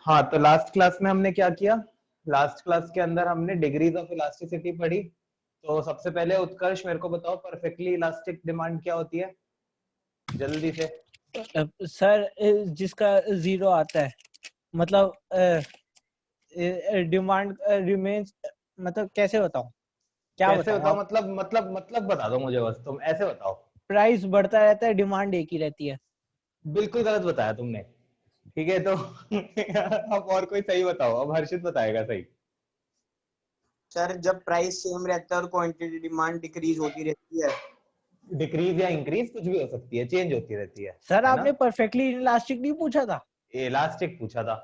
हाँ, तो last class में हमने क्या किया? लास्ट क्लास के अंदर हमने डिग्रीज ऑफ इलास्टिसिटी पढ़ी। तो सबसे पहले उत्कर्ष मेरे को बताओ, परफेक्टली इलास्टिक डिमांड क्या होती है, जल्दी से। सर जिसका जीरो आता है, मतलब डिमांड रिमेन्स, मतलब कैसे बताऊं, क्या कैसे बताऊं बताओ? आप? मतलब बता दो मुझे, बस तुम ऐसे बताओ। प्राइस बढ़ता रहता है, डिमांड एक ही रहती है। बिल्कुल गलत बताया तुमने। ठीक है, तो अब और कोई सही बताओ, अब हर्षित बताएगा सही। सर जब प्राइस सेम रहता है और क्वांटिटी डिमांड डिक्रीज होती रहती है। डिक्रीज या इंक्रीज कुछ भी हो सकती है, चेंज होती रहती सर है आपने ना? परफेक्टली इलास्टिक नहीं पूछा था? इलास्टिक पूछा था।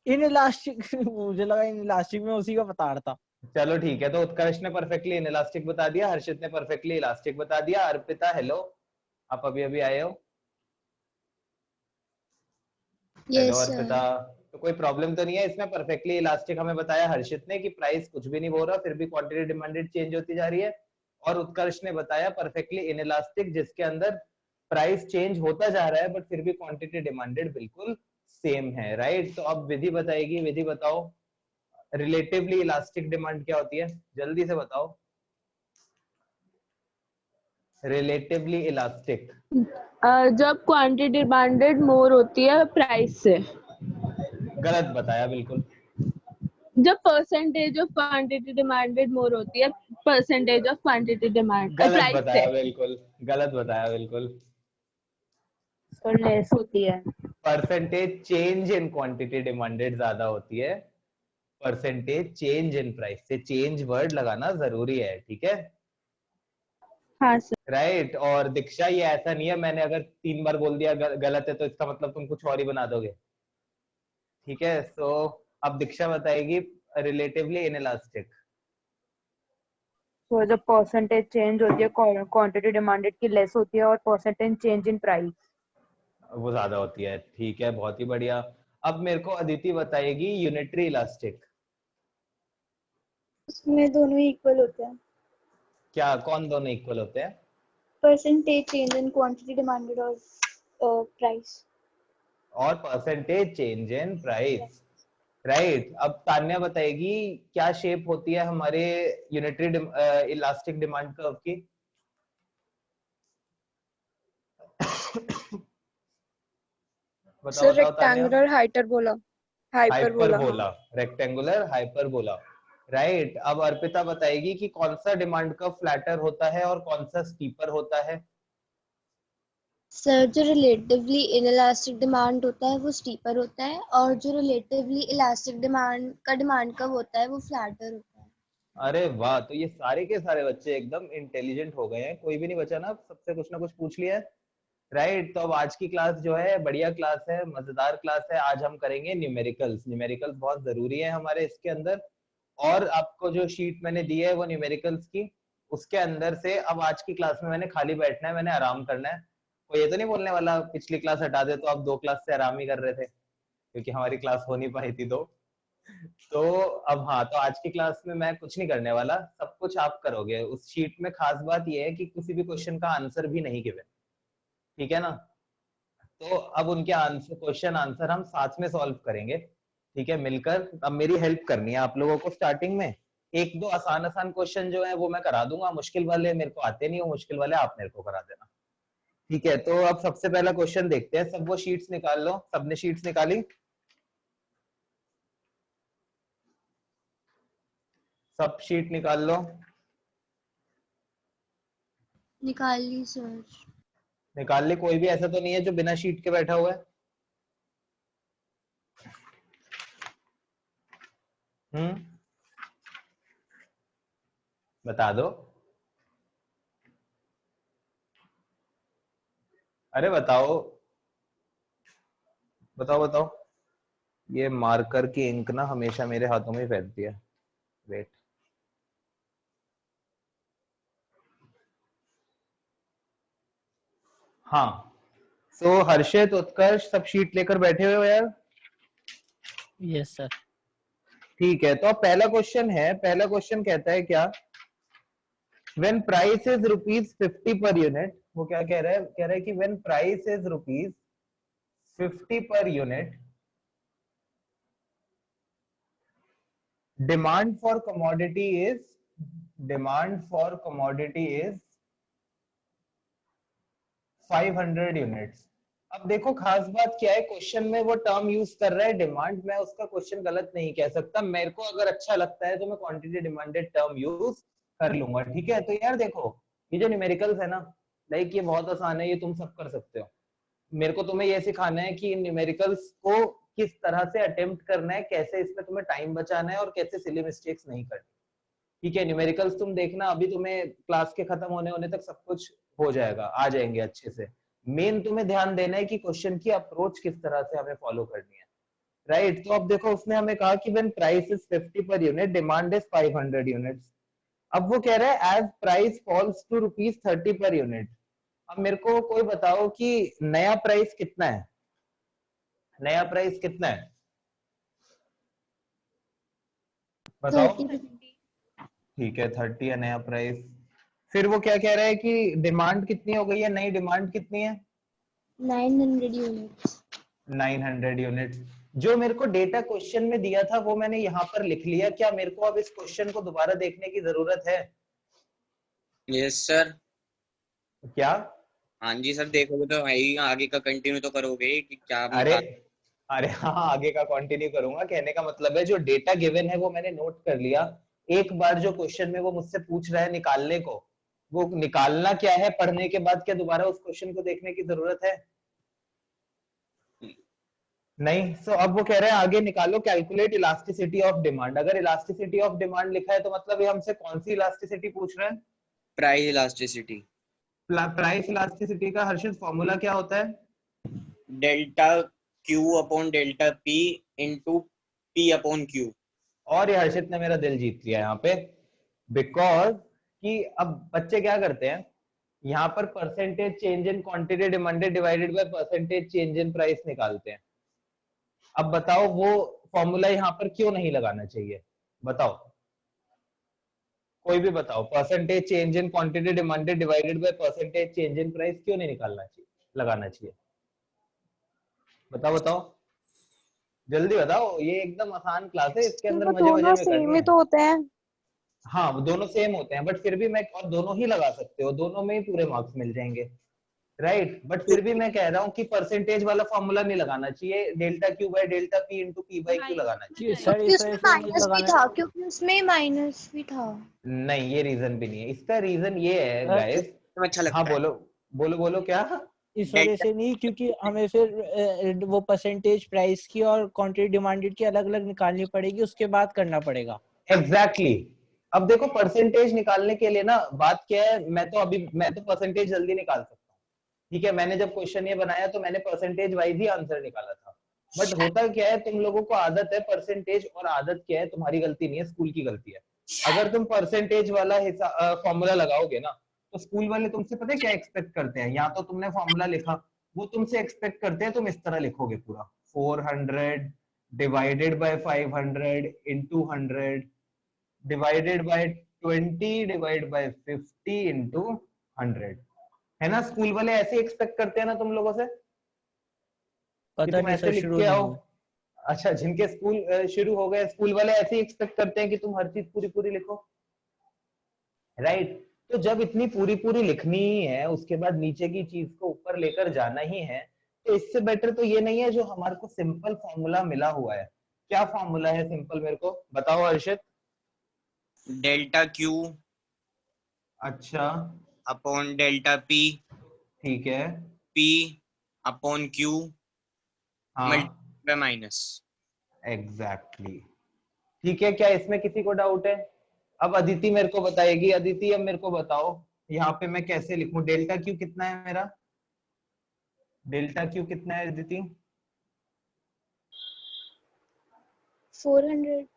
इन इलास्टिक मुझे लगा इन इलास्टिक में उसी का बता रहा था। चलो ठीक है, तो उत्कर्ष ने परफेक्टली इनइलास्टिक बता दिया, हर्षित ने परफेक्टली इलास्टिक बता दिया। अर्पिता हेलो, आप अभी अभी आए हो। Hello yes Arpita. सर। तो कोई प्रॉब्लम तो नहीं है इसमें? परफेक्टली इलास्टिक हमें बताया हर्षित ने कि प्राइस कुछ भी नहीं बोल रहा, फिर भी क्वांटिटी डिमांडेड चेंज होती जा रही है। और उत्कर्ष ने बताया परफेक्टली इनइलास्टिक, जिसके अंदर प्राइस चेंज होता जा रहा है बट फिर भी क्वांटिटी डिमांडेड बिल्कुल सेम है, राइट? तो अब विधि बताएगी, विधि बताओ, रिलेटिवली इलास्टिक डिमांड क्या होती है, जल्दी से बताओ। रिलेटिवली इलास्टिक जब क्वांटिटी डिमांडेड मोर होती है प्राइस से। गलत बताया बिल्कुल। जब परसेंटेज ऑफ क्वांटिटी डिमांडेड मोर होती है परसेंटेज ऑफ क्वांटिटी डिमांड गलत प्राइस से। बताया बिल्कुल, गलत बताया बिल्कुल। और लेस होती है। Percentage change in quantity demanded ज्यादा होती है, परसेंटेज चेंज इन प्राइस से चेंज वर्ड लगाना जरूरी है, ठीक है? हाँ सर। राइट। और दीक्षा, ये ऐसा नहीं है मैंने अगर 3 बार बोल दिया गलत है तो इसका मतलब तुम कुछ और ही बना दोगे, ठीक है? सो अब दीक्षा बताएगी रिलेटिवली इनइलास्टिक। तो जब परसेंटेज चेंज होती है क्वांटिटी डिमांडेड की लेस होती है और परसेंटेज चेंज इन प्राइस वो ज्यादा होती है, ठीक है, बहुत ही बढ़िया। अब मेरे को अदिति बताएगी यूनिटरी इलास्टिक। उसमें दोनों ही इक्वल होते हैं। क्या, कौन दोनों इक्वल होते हैं? Percentage change in quantity demanded और प्राइस। और percentage change in price, right. अब तान्या बताएगी क्या शेप होती है हमारे यूनिटरी इलास्टिक डिमांड कर्व की। बताओ सर बताओ तान्या। Rectangular hyperbola. हाइपरबोला हाँ। Hyperbola, rectangular hyperbola, right. अब अर्पिता बताएगी कि कौन सा डिमांड कर्व फ्लैटर होता है और कौन सा स्टीपर होता है। सर जो रिलेटिवली इनइलास्टिक डिमांड होता है वो स्टीपर होता है और जो रिलेटिवली इलास्टिक डिमांड का होता है वो फ्लैटर होता है। अरे वाह, तो ये सारे के सारे बच्चे एकदम इंटेलिजेंट हो गए हैं, कोई भी नहीं बचा ना, सबसे कुछ ना कुछ पूछ लिया है, राइट। तो अब आज की क्लास जो है बढ़िया क्लास है, मजेदार क्लास है। आज हम करेंगे न्यूमेरिकल्स। न्यूमेरिकल्स बहुत जरूरी है हमारे इसके अंदर। और आपको जो शीट मैंने दी है वो न्यूमेरिकल्स की, उसके अंदर से अब आज की क्लास में मैंने खाली बैठना है, मैंने आराम करना है। कोई ये तो नहीं बोलने वाला पिछली क्लास हटा दे तो आप 2 क्लास से आराम ही कर रहे थे, क्योंकि हमारी क्लास हो नहीं पाई थी तो अब हाँ, तो आज की क्लास में मैं कुछ नहीं करने वाला, सब कुछ आप करोगे। उस शीट में खास बात ये है कि किसी भी क्वेश्चन का आंसर भी नहीं गिवन, ठीक है ना? तो अब उनके आंसर, क्वेश्चन आंसर हम साथ में सॉल्व करेंगे, ठीक है, मिलकर। अब मेरी हेल्प करनी है आप लोगों को। स्टार्टिंग में 1-2 आसान आसान क्वेश्चन जो है वो मैं करा दूंगा, मुश्किल वाले मेरे को आते नहीं हो, मुश्किल वाले आप मेरे को करा देना, ठीक है? तो अब सबसे पहला क्वेश्चन देखते हैं। सब वो शीट्स निकाल लो, सबने शीट्स निकाली? सब शीट निकाल लो। निकाल ली सर। निकाल ली? कोई भी ऐसा तो नहीं है जो बिना शीट के बैठा हुआ है? बता दो, अरे बताओ बताओ बताओ। ये मार्कर की इंक ना हमेशा मेरे हाथों में फैलती है, वेट। हाँ, सो हर्षित, उत्कर्ष, सब शीट लेकर बैठे हुए हो यार? Yes sir. ठीक है, तो अब पहला क्वेश्चन है, पहला क्वेश्चन कहता है क्या? When price is ₹50 per unit, वो क्या कह रहा है? कह रहा है कि when price is ₹50 per unit, demand for commodity is 500 units. अब देखो खास बात क्या है, क्वेश्चन में वो टर्म यूज कर रहा है डिमांड, मैं उसका क्वेश्चन गलत नहीं कह सकता, मेरे को अगर अच्छा लगता है तो मैं क्वांटिटी डिमांडेड टर्म यूज कर लूंगा, ठीक है। तो यार देखो ये जो न्यूमेरिकल्स है ना, लाइक ये बहुत आसान है, ये तुम सब कर सकते हो। मेरे को तुम्हें ये सिखाना है कि इन न्यूमेरिकल्स को किस तरह से अटेम्प्ट करना है, कैसे इसमें तुम्हें टाइम बचाना है और कैसे सिली मिस्टेक्स नहीं करनी, ठीक है। न्यूमेरिकल्स तुम देखना, अभी तुम्हें क्लास के खत्म होने तक सब कुछ हो जाएगा, आ जाएंगे अच्छे से। मेन तुम्हें ध्यान देना है कि क्वेश्चन की अप्रोच किस तरह से हमें फॉलो करनी है, राइट। तो अब देखो उसने हमें कहा कि when price is 50 per unit, demand is 500 units. अब वो कह रहा है as price falls to ₹30 per unit. अब मेरे को कोई बताओ कि नया प्राइस कितना है, नया प्राइस कितना है, बताओ। 30 ठीक है 30 है नया प्राइस। फिर वो क्या कह रहा है कि डिमांड कितनी हो गई है, नई डिमांड कितनी है, 900 यूनिट्स। 900 यूनिट्स। जो मेरे को डेटा क्वेश्चन में दिया था वो मैंने यहाँ पर लिख लिया, क्या मेरे को अब इस क्वेश्चन को दोबारा देखने की जरूरत है? Yes sir. क्या? हाँ जी सर, देखोगे तो है ही, आगे का कंटिन्यू तो करोगे कि क्या अरे अरे हाँ आगे का कंटिन्यू करूंगा, कहने का मतलब है जो डेटा गिवन है वो मैंने नोट कर लिया। एक बार जो क्वेश्चन में वो मुझसे पूछ रहा है निकालने को, वो निकालना क्या है पढ़ने के बाद, क्या दोबारा उस क्वेश्चन को देखने की जरूरत है? नहीं। सो अब वो कह रहे हैं आगे निकालो, कैलकुलेट इलास्टिसिटी ऑफ डिमांड। अगर इलास्टिसिटी ऑफ डिमांड लिखा है तो मतलब ये हमसे कौन सी इलास्टिसिटी पूछ रहे हैं? Price elasticity. प्राइस इलास्टिसिटी का हर्षित फॉर्मूला क्या होता है? Delta Q upon delta P into P upon Q. और ये हर्षित ने मेरा दिल जीत लिया यहाँ पे, बिकॉज कि अब बच्चे क्या करते हैं, यहाँ पर percentage change in quantity demanded divided by percentage change in price निकालते हैं। अब बताओ वो फॉर्मूला यहाँ पर क्यों नहीं लगाना चाहिए, बताओ कोई भी बताओ। Percentage change in quantity demanded divided by percentage change in price क्यों नहीं निकालना चाहिए, लगाना चाहिए, बताओ बताओ जल्दी बताओ। ये एकदम आसान क्लास है, इसके अंदर मजे मजे में करनी है। तो होते हैं। हाँ वो दोनों सेम होते हैं, बट फिर भी मैं, और दोनों ही लगा सकते हो, दोनों में ही पूरे मार्क्स मिल जाएंगे, राइट। बट फिर भी मैं कह रहा हूँ कि परसेंटेज वाला फॉर्मूला नहीं लगाना चाहिए, delta Q by delta P into P by Q लगाना चाहिए। सर क्योंकि उसमें माइनस भी था, क्योंकि उसमें माइनस भी था। नहीं ये रीजन भी नहीं है, इसका रीजन ये है गाइस। अच्छा लगता हाँ है। बोलो बोलो बोलो क्या? इस वजह से नहीं, क्योंकि हमें फिर वो परसेंटेज प्राइस की और क्वांटिटी डिमांडेड की अलग अलग निकालनी पड़ेगी, उसके बाद करना पड़ेगा। एग्जैक्टली अब देखो परसेंटेज निकालने के लिए ना बात क्या है, मैं तो परसेंटेज जल्दी निकाल सकता हूँ, ठीक है। मैंने जब क्वेश्चन ये बनाया तो मैंने परसेंटेज वाइज ही आंसर निकाला था। बट होता क्या है, तुम लोगों को आदत है परसेंटेज, और आदत क्या है, तुम्हारी गलती नहीं है, स्कूल की गलती है। अगर तुम परसेंटेज वाला फॉर्मूला लगाओगे ना, तो स्कूल वाले तुमसे पता है क्या एक्सपेक्ट करते हैं, या तो तुमने फॉर्मूला लिखा, वो तुमसे एक्सपेक्ट करते हैं तुम इस तरह लिखोगे पूरा 400 divided by 500 into 100 divided by 20 divide by 50 into 100, है ना। स्कूल वाले ऐसे एक्सपेक्ट करते हैं ना तुम लोगों से, कि तुम ऐसे लिख के आओ। अच्छा जिनके स्कूल शुरू हो गए, स्कूल वाले ऐसे ही एक्सपेक्ट करते हैं कि तुम हर चीज पूरी पूरी लिखो, राइट। तो जब इतनी पूरी पूरी लिखनी ही है, उसके बाद नीचे की चीज को ऊपर लेकर जाना ही है, तो इससे बेटर तो ये नहीं है जो हमारे को सिंपल फॉर्मूला मिला हुआ है। क्या फॉर्मूला है सिंपल, मेरे को बताओ हर्षित। डेल्टा क्यू अच्छा अपॉन डेल्टा पी, ठीक है, पी अपॉन क्यू हाँ मल्टीप्लाई माइनस। एग्जैक्टली ठीक है। क्या इसमें किसी को डाउट है? अब अदिति मेरे को बताएगी। अदिति अब मेरे को बताओ यहाँ पे मैं कैसे लिखूं, डेल्टा क्यू कितना है मेरा, डेल्टा क्यू कितना है अदिति? 400।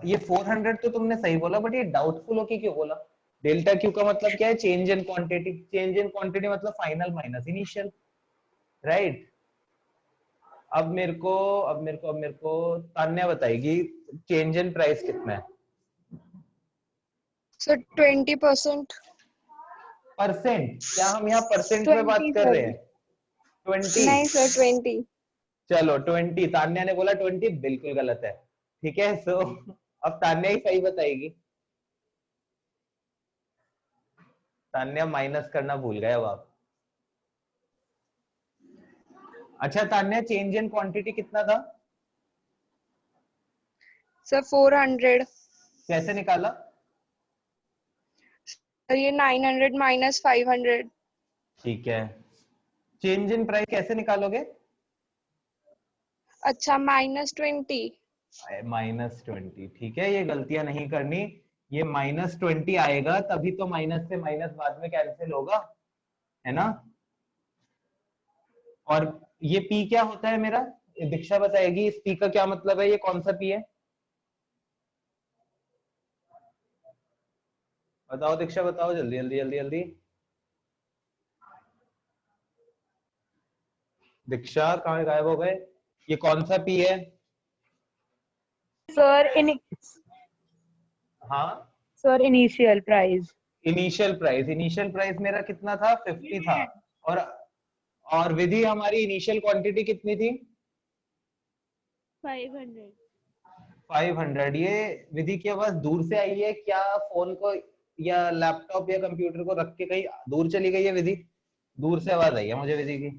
ये 400 तो तुमने सही बोला, बट ये डाउटफुल होके क्यों बोला? डेल्टा क्यू का मतलब क्या है? Change in quantity. Change in quantity मतलब फाइनल माइनस इनिशियल, राइट। अब मेरे को तान्या बताएगी चेंज इन प्राइस कितना है। सर 20%। परसेंट? क्या हम यहाँ परसेंट में बात कर रहे हैं? 20? नहीं सर 20। चलो 20, तान्या ने बोला 20, बिल्कुल गलत है। ठीक है, सो अब तान्या ही सही बताएगी। तान्या माइनस करना भूल गए अब आप। अच्छा तान्या, चेंज इन क्वांटिटी कितना था? सर 400। कैसे निकाला? सर ये 900 माइनस 500। ठीक है, चेंज इन प्राइस कैसे निकालोगे? अच्छा -20। -20, ठीक है, ये गलतियां नहीं करनी। ये -20 आएगा तभी तो माइनस से माइनस बाद में कैंसिल होगा, है ना? और ये पी क्या होता है मेरा? दीक्षा बताएगी इस पी का क्या मतलब है, ये कौन सा पी है? बताओ दीक्षा, बताओ जल्दी जल्दी जल्दी जल्दी। दीक्षा कहाँ गायब हो गए? ये कौन सा पी है? सर हाँ, sir initial price. Initial price. Initial price मेरा कितना था? 50 था। और विधि हमारी इनिशियल क्वांटिटी कितनी थी? 500। 500। ये विधि की आवाज दूर से आई है क्या? फोन को या लैपटॉप या कंप्यूटर को रख के कहीं दूर चली गई है विधि? दूर से आवाज आई है मुझे विधि की।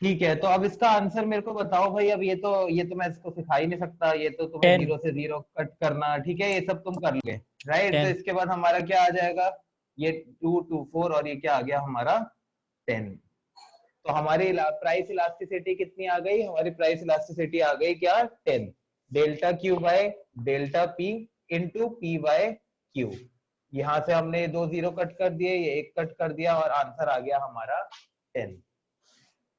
ठीक है, तो अब इसका आंसर मेरे को बताओ भाई। अब ये तो मैं इसको सिखा ही नहीं सकता, ये तो तुम्हें 10 0 से 0 कट करना, ठीक है, ये सब तुम कर लोगे, राइट? तो 10 इसके बाद हमारा क्या आ जाएगा? ये 2 2 4 और ये क्या आ गया हमारा? 10। तो हमारी प्राइस इलास्टिसिटी कितनी आ गई? हमारी प्राइस इलास्टिसिटी आ गई क्या? 10। Delta Q by delta P into P by Q. यहां से हमने 2 0 कट कर दिए, ये 1 कट कर दिया और आंसर आ गया हमारा 10।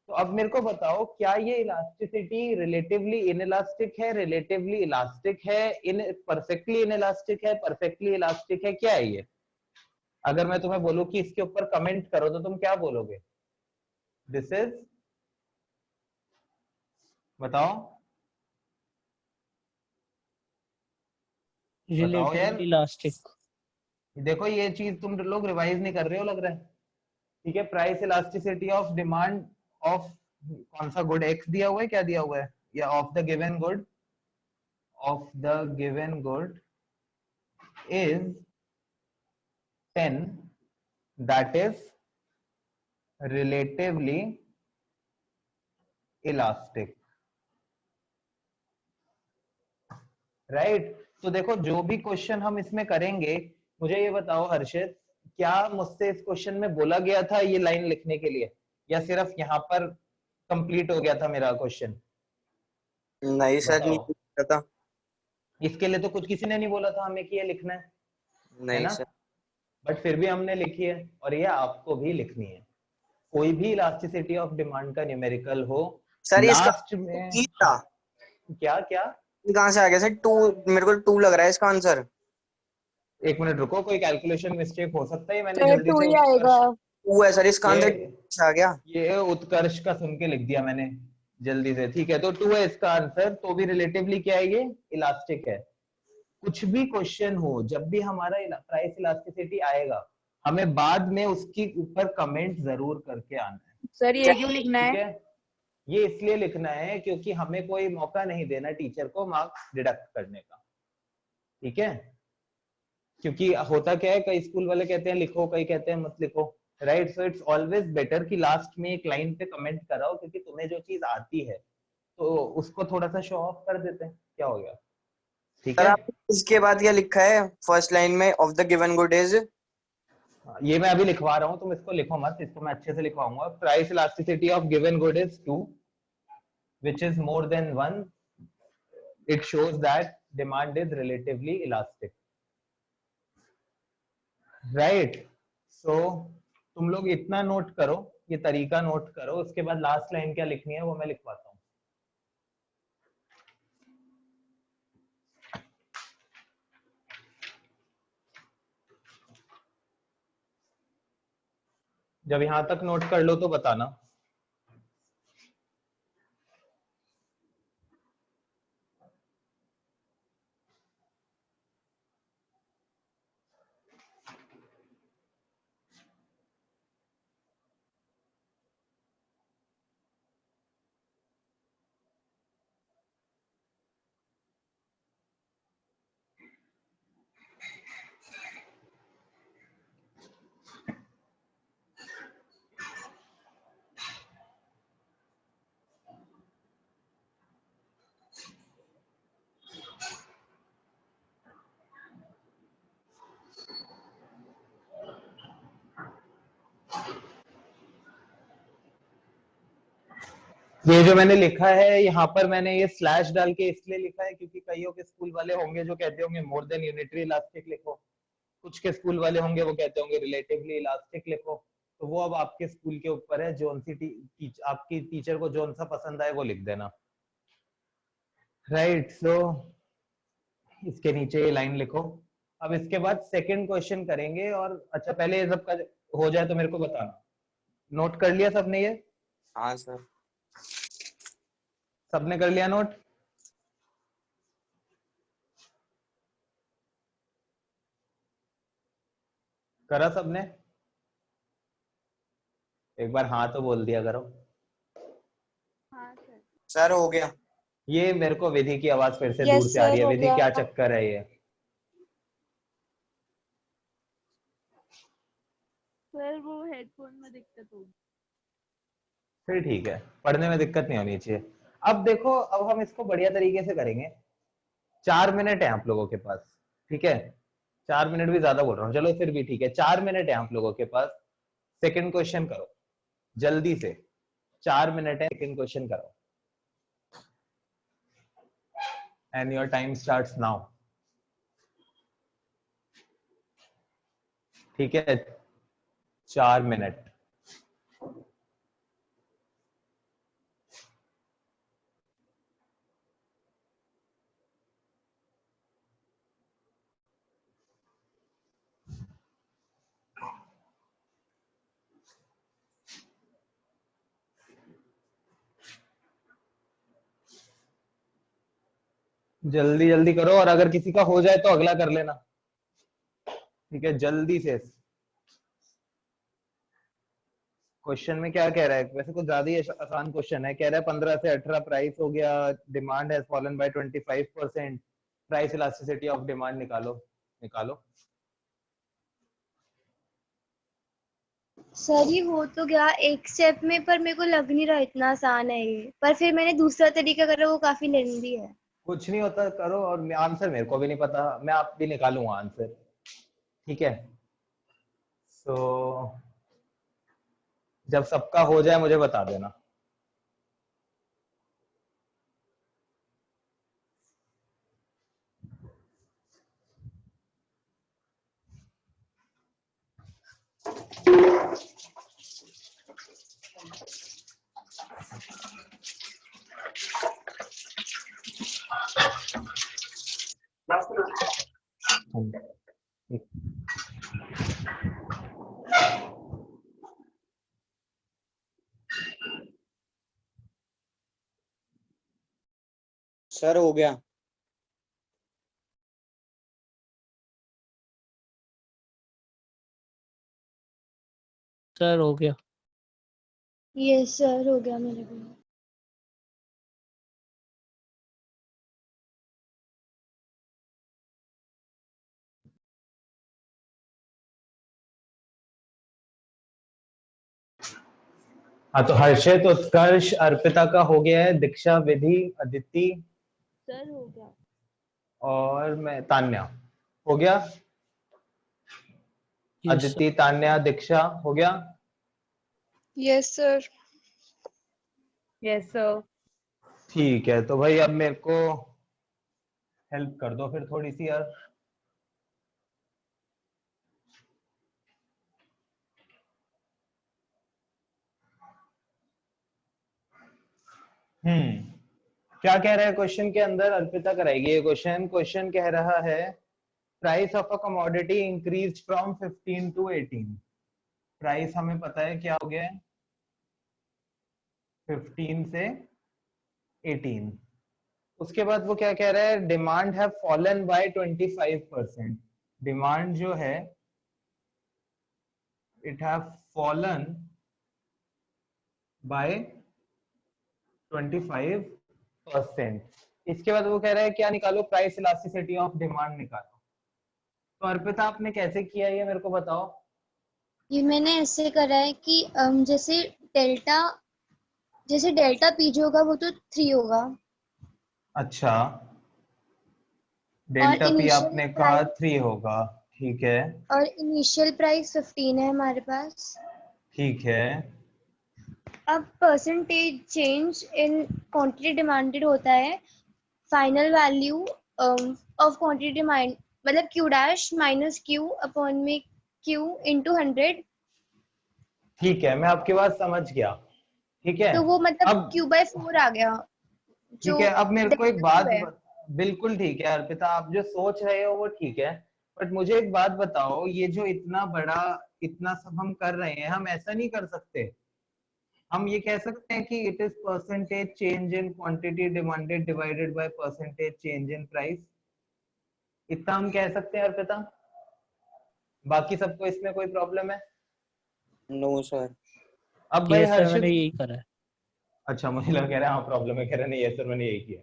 तो अब मेरे को बताओ, क्या ये इलास्टिसिटी रिलेटिवली इनइलास्टिक है, रिलेटिवली इलास्टिक है, इन परफेक्टली इनइलास्टिक है, परफेक्टली इलास्टिक है, क्या है ये? अगर मैं तुम्हें बोलूं कि इसके ऊपर कमेंट करो तो तुम क्या बोलोगे? दिस इज, बताओ बताओ यार। Relatively elastic. देखो ये चीज तुम लोग रिवाइज नहीं कर रहे हो लग रहा है। ठीक है, price elasticity of demand of कौन सा गुड? एक्स दिया हुआ है, क्या दिया हुआ है? या of the given good, of the given good is 10, that is relatively elastic, right? तो देखो जो भी क्वेश्चन हम इसमें करेंगे, मुझे ये बताओ हर्षित, क्या मुझसे इस क्वेश्चन में बोला गया था ये लाइन लिखने के लिए, या सिर्फ यहाँ पर कंप्लीट हो गया था मेरा क्वेश्चन? नहीं सर, नहीं बताओ। पता। इसके लिए तो कुछ किसी ने नहीं बोला था हमें कि ये लिखना है नहीं ना? सर। बट फिर भी हमने लिखी है और ये आपको भी लिखनी है। कोई भी इलास्टिसिटी ऑफ डिमांड का न्यूमेरिकल हो, सर ये इसका लास्ट में की था। क्या क्या? ये कहाँ से आ गया सर? 2, मेरे को 2 लग रहा है इसका आंसर। एक मिनट रुको, कोई कैलकुलेशन मिस्टेक हो सकता है, मैंने सर जल्दी 2 से ही उत्कर्ष, आएगा। 2 है सर इसका आंसर, ये आ गया। ये उत्कर्ष का सुन के लिख दिया मैंने जल्दी से। ठीक है, तो 2 है इसका आंसर। तो भी रिलेटिवली क्या है? ये इलास्टिक है। कुछ भी क्वेश्चन हो, जब भी हमारा प्राइस इलास्टिसिटी आएगा, हमें बाद में उसके ऊपर कमेंट जरूर करके आना है। सर ये क्यों लिखना ठीक है? है, ये इसलिए लिखना है क्योंकि हमें कोई मौका नहीं देना टीचर को मार्क्स डिडक्ट करने का। ठीक है, क्योंकि होता क्या है, कई स्कूल वाले कहते हैं लिखो, कई कहते हैं मत लिखो, right? So it's always better कि लास्ट में एक लाइन पे कमेंट कराओ, क्योंकि तुम्हें जो चीज आती है तो उसको थोड़ा सा शो ऑफ कर देते हैं, क्या हो गया? ठीक सर है, आपने इसके बाद क्या लिखा है फर्स्ट लाइन में? Of the given good is. ये मैं अभी लिखवा रहा हूँ, तुम इसको लिखो मत, इसको मैं अच्छे से लिखवाऊंगा। Price elasticity of given good is 2 which is more than 1, it shows that demand is relatively elastic, right? So तुम लोग इतना नोट करो, ये तरीका नोट करो, उसके बाद लास्ट लाइन क्या लिखनी है वो मैं लिखवाता हूँ। जब यहां तक नोट कर लो तो बताना। ये जो मैंने लिखा है यहाँ पर मैंने ये स्लैश डाल के इसलिए लिखा है क्योंकि कईयों के स्कूल वाले होंगे जो कहते होंगे मोर देन यूनिटरी इलास्टिक लिखो, कुछ के स्कूल वाले होंगे वो कहते होंगे रिलेटिवली इलास्टिक लिखो। तो वो अब आपके स्कूल के ऊपर है, जोन सी आपकी टीचर को जोन सा पसंद आए वो लिख देना। राइट, सो इसके नीचे ये लाइन लिखो। अब इसके बाद सेकंड क्वेश्चन करेंगे। और अच्छा पहले ये सबका हो जाए तो मेरे को बताना। नोट कर लिया सबने? ये हाँ सर। सबने कर लिया नोट? करा सबने? एक बार हाँ तो बोल दिया करो। हाँ सर। सर हो गया। ये मेरे को विधि की आवाज फिर से Yes, दूर से आ रही है। sir, हो विधि गया। क्या चक्कर है ये? सर वो हेडफोन में दिक्कत होगी। फिर ठीक है, पढ़ने में दिक्कत नहीं होनी चाहिए। अब देखो, अब हम इसको बढ़िया तरीके से करेंगे। 4 मिनट है आप लोगों के पास, ठीक है? 4 मिनट भी ज्यादा बोल रहा हूँ, चलो फिर भी ठीक है। 4 मिनट है आप लोगों के पास। सेकंड क्वेश्चन करो जल्दी से। 4 मिनट है, सेकंड क्वेश्चन करो। And your time starts now. ठीक है, 4 मिनट। जल्दी जल्दी करो, और अगर किसी का हो जाए तो अगला कर लेना, ठीक है? जल्दी से। क्वेश्चन में क्या कह रहा है? वैसे कुछ ज्यादा ही आसान क्वेश्चन है। कह रहा है 15 से 18 प्राइस हो गया, demand has fallen bye 25%, price elasticity of demand निकालो। निकालो। सर ये हो तो गया एक स्टेप में, पर मेरे को लग नहीं रहा इतना आसान है ये। पर फिर मैंने दूसरा तरीका करा, वो काफी लेंदी है। कुछ नहीं होता, करो। और आंसर मेरे को भी नहीं पता, मैं आप भी निकालूंगा आंसर, ठीक है? सो जब सबका हो जाए मुझे बता देना। सर हो गया। सर हो गया। यस सर, हो गया मेरे को। हाँ तो हर्षित, उत्कर्ष, अर्पिता का हो गया है। दीक्षा, विधि, अदिति सर हो गया। और मैं तान्या। हो गया? यस अदिति, तान्या, दीक्षा हो गया? Yes, sir. Yes sir. ठीक है, तो भाई अब मेरे को हेल्प कर दो फिर थोड़ी सी यार। क्या कह रहा है क्वेश्चन के अंदर? अर्पिता कराएगी ये क्वेश्चन। क्वेश्चन कह रहा है price of a commodity increase from 15 to 18। Price हमें पता है क्या हो गया है, 15 से 18। उसके बाद वो क्या कह रहा है? Demand have fallen bye 25%। Demand जो है इट हैव फॉलन बाय 25%। इसके बाद वो कह रहा है क्या निकालो? प्राइस इलास्टिसिटी ऑफ डिमांड निकालो। तो अर्पिता आपने कैसे किया ये मेरे को बताओ। ये मैंने ऐसे करा है कि जैसे डेल्टा पी जो होगा वो तो 3 होगा। अच्छा, डेल्टा पी इनिशियल आपने कहा प्राइस 3 होगा, ठीक है? और इनिशियल प्राइस 15 है हमारे पास। ठीक है। अब percentage change in quantity demanded होता है final value of quantity demand, मतलब Q dash minus Q upon में क्यू इनटू 100। ठीक है, मैं आपकी बात समझ गया। ठीक है, तो वो मतलब अब क्यू बाय 4 आ गया जो ठीक है, अब मेरे को एक डेरिवेटिव बात है। बिल्कुल ठीक है अर्पिता, आप जो सोच रहे हो वो ठीक है, बट मुझे एक बात बताओ, ये जो इतना बड़ा इतना सब हम कर रहे हैं, हम ऐसा नहीं कर सकते? हम ये कह सकते हैं कि it is percentage change in quantity demanded divided by percentage change in price, इतना हम कह सकते हैं अर्पिता? बाकी सबको इसमें कोई प्रॉब्लम है? No sir. अब भाई यस सर, मैंने हर्षित, यही करा है। अच्छा मुझे लगा कह रहा है हाँ प्रॉब्लम है, कह रहा नहीं, यस सर मैंने यही किया।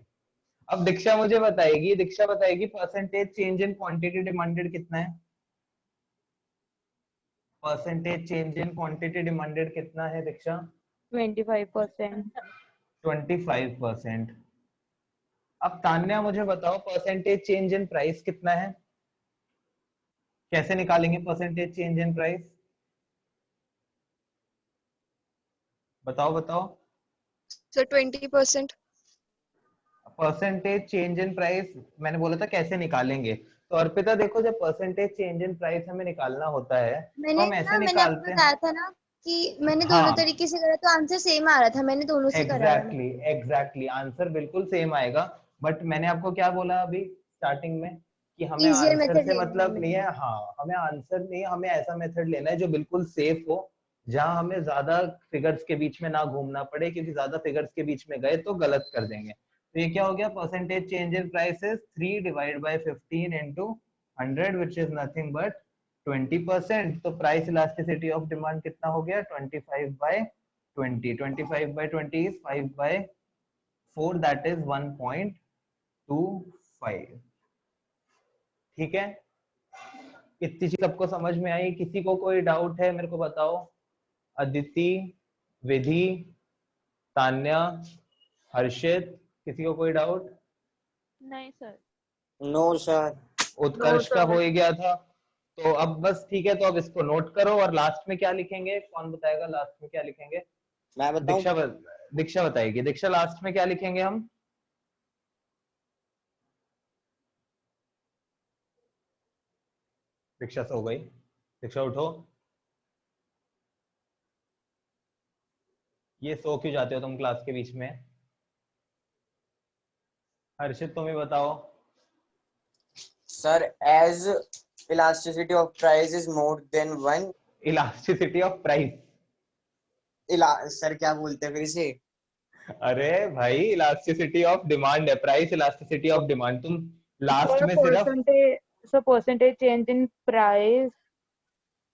अब दीक्षा मुझे बताएगी, दीक्षा बताएगी percentage change in quantity demanded कितना है? Percentage change in quantity demanded कितना है दीक्षा? 25%। 25%। अब तान्या मुझे बताओ परसेंटेज चेंज इन प्राइस कितना है? कैसे निकालेंगे परसेंटेज चेंज इन प्राइस? बताओ बताओ। So 20%. Percentage change in price मैंने बोला था कैसे निकालेंगे, तो अर्पिता देखो जब परसेंटेज चेंज इन प्राइस हमें निकालना होता है तो हम ऐसे मैंने आपको निकालते हैं। बताया था ना कि मैंने दोनों हाँ तरीके से करा तो आंसर सेम आ रहा था, मैंने दोनों से करा है। एग्जैक्टली आंसर बिल्कुल सेम आएगा, बट मैंने आपको क्या बोला अभी स्टार्टिंग में कि हमें इजियर आंसर मेथड से लेना है मतलब हमें। नहीं है, हाँ हमें आंसर नहीं है, हमें ऐसा मेथड लेना है जो बिल्कुल सेफ हो, जहां हमें ज्यादा फिगर्स के बीच में ना घूमना पड़े, क्योंकि ज्यादा फिगर्स के बीच में गए तो गलत कर देंगे। तो ये क्या हो गया, percentage change in price is 3 divide by 15 into 100 which is nothing but 20%। तो प्राइस इलास्टिसिटी ऑफ डिमांड कितना हो गया, 25 bye 20। 25 by 20 is 5 by 4, that is 1.25। ठीक है, इतनी चीज सबको समझ में आई? किसी को कोई डाउट है मेरे को बताओ? अदिति, विधि, तान्या, हर्षित, किसी को कोई डाउट? नहीं सर। No sir. उत्कर्ष का हो ही गया था, तो अब बस ठीक है, तो अब इसको नोट करो और लास्ट में क्या लिखेंगे, कौन बताएगा लास्ट में क्या लिखेंगे? मैं बताऊं? दीक्षा बताएगी। दीक्षा लास्ट में क्या लिखेंगे हम? दीक्षा सो गई, दीक्षा उठो। ये सो क्यों जाते हो तुम क्लास के बीच में? हर्षित तुम ही बताओ। Sir as elasticity of price is more than 1। Elasticity of price? Sir क्या बोलते हैं फिर इसे? अरे भाई इलास्टिसिटी ऑफ डिमांड है, प्राइस इलास्टिसिटी ऑफ डिमांड, तुम लास्ट में सिर्फ परसेंटेज चेंज इन प्राइस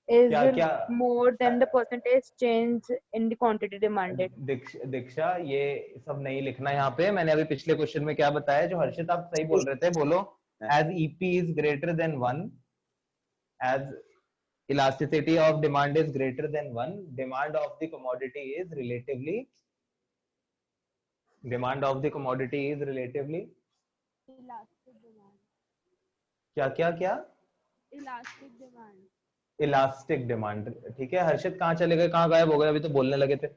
क्या is क्या more than the percentage change in the quantity demanded. दीक्षा ये सब नहीं लिखना यहाँ पे, मैंने अभी पिछले क्वेश्चन में क्या बताया, जो हर्षित आप सही बोल रहे थे, बोलो as EP is greater than 1, as elasticity of demand is greater than 1, demand of the commodity is relatively elastic demand. क्या क्या क्या? Elastic demand. Elastic demand. ठीक है, हर्षित कहाँ चले गए, कहाँ गायब हो गए, अभी तो बोलने लगे थे।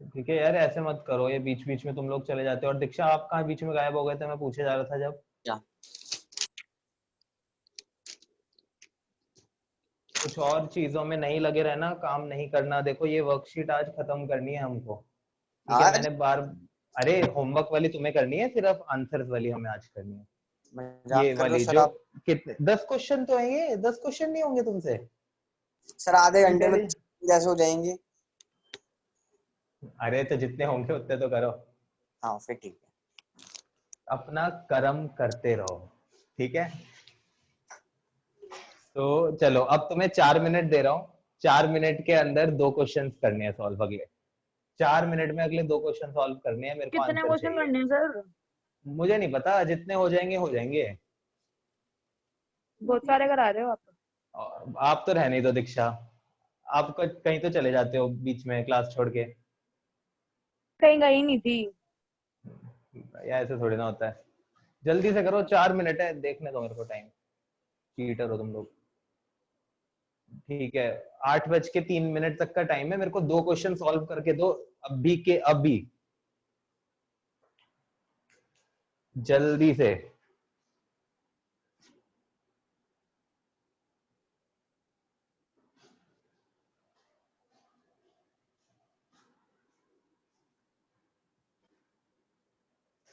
ठीक है यार, ऐसे मत करो, ये बीच बीच में तुम लोग चले जाते हो। और दीक्षा आप कहाँ बीच में गायब हो गए थे, मैं पूछे जा रहा था जब। क्या? कुछ और चीजों में नहीं लगे रहना, काम नहीं करना। देखो ये वर्कशीट आज खत्म करनी है हमको, ठीक है? आज? मैंने बार, अरे होमवर्क वाली तुम्हें करनी है, सिर्फ आंसर्स वाली हमें आज करनी है। ये मजाक कर रहे हो वाली सर जो आप? कितने 10 क्वेश्चन तो है, ये 10 क्वेश्चन नहीं होंगे तुमसे? सर आधे घंटे में जैसे हो जाएंगे। अरे तो जितने होंगे उतने तो करो। हाँ फिर ठीक है। अपना कर्म करते रहो, ठीक है? तो चलो अब तुम्हें 4 मिनट दे रहा हूँ, 4 मिनट के अंदर 2 क्वेश्चन करने हैं सॉल्व। अगले 4 मिनट में अगले 2 क्वेश्चन सॉल्व करने हैं, मेरे को कितने आंसर क्वेश्चन चाहिए। करने हैं सर? मुझे नहीं पता, जितने हो जाएंगे हो जाएंगे। बहुत सारे करा रहे हो आप। आप तो रहने दो दीक्षा, आप कहीं तो चले जाते हो बीच में क्लास छोड़ के। कहीं गई नहीं थी। या ऐसे थोड़ी ना होता है। जल्दी से करो, 4 मिनट है, देखने दो मेरे को टाइम। चीटर हो तुम लोग। ठीक है, 8:03 तक का टाइम है, मेरे को 2 क्वेश्चन सॉल्व करके दो अभी के अभी, जल्दी से।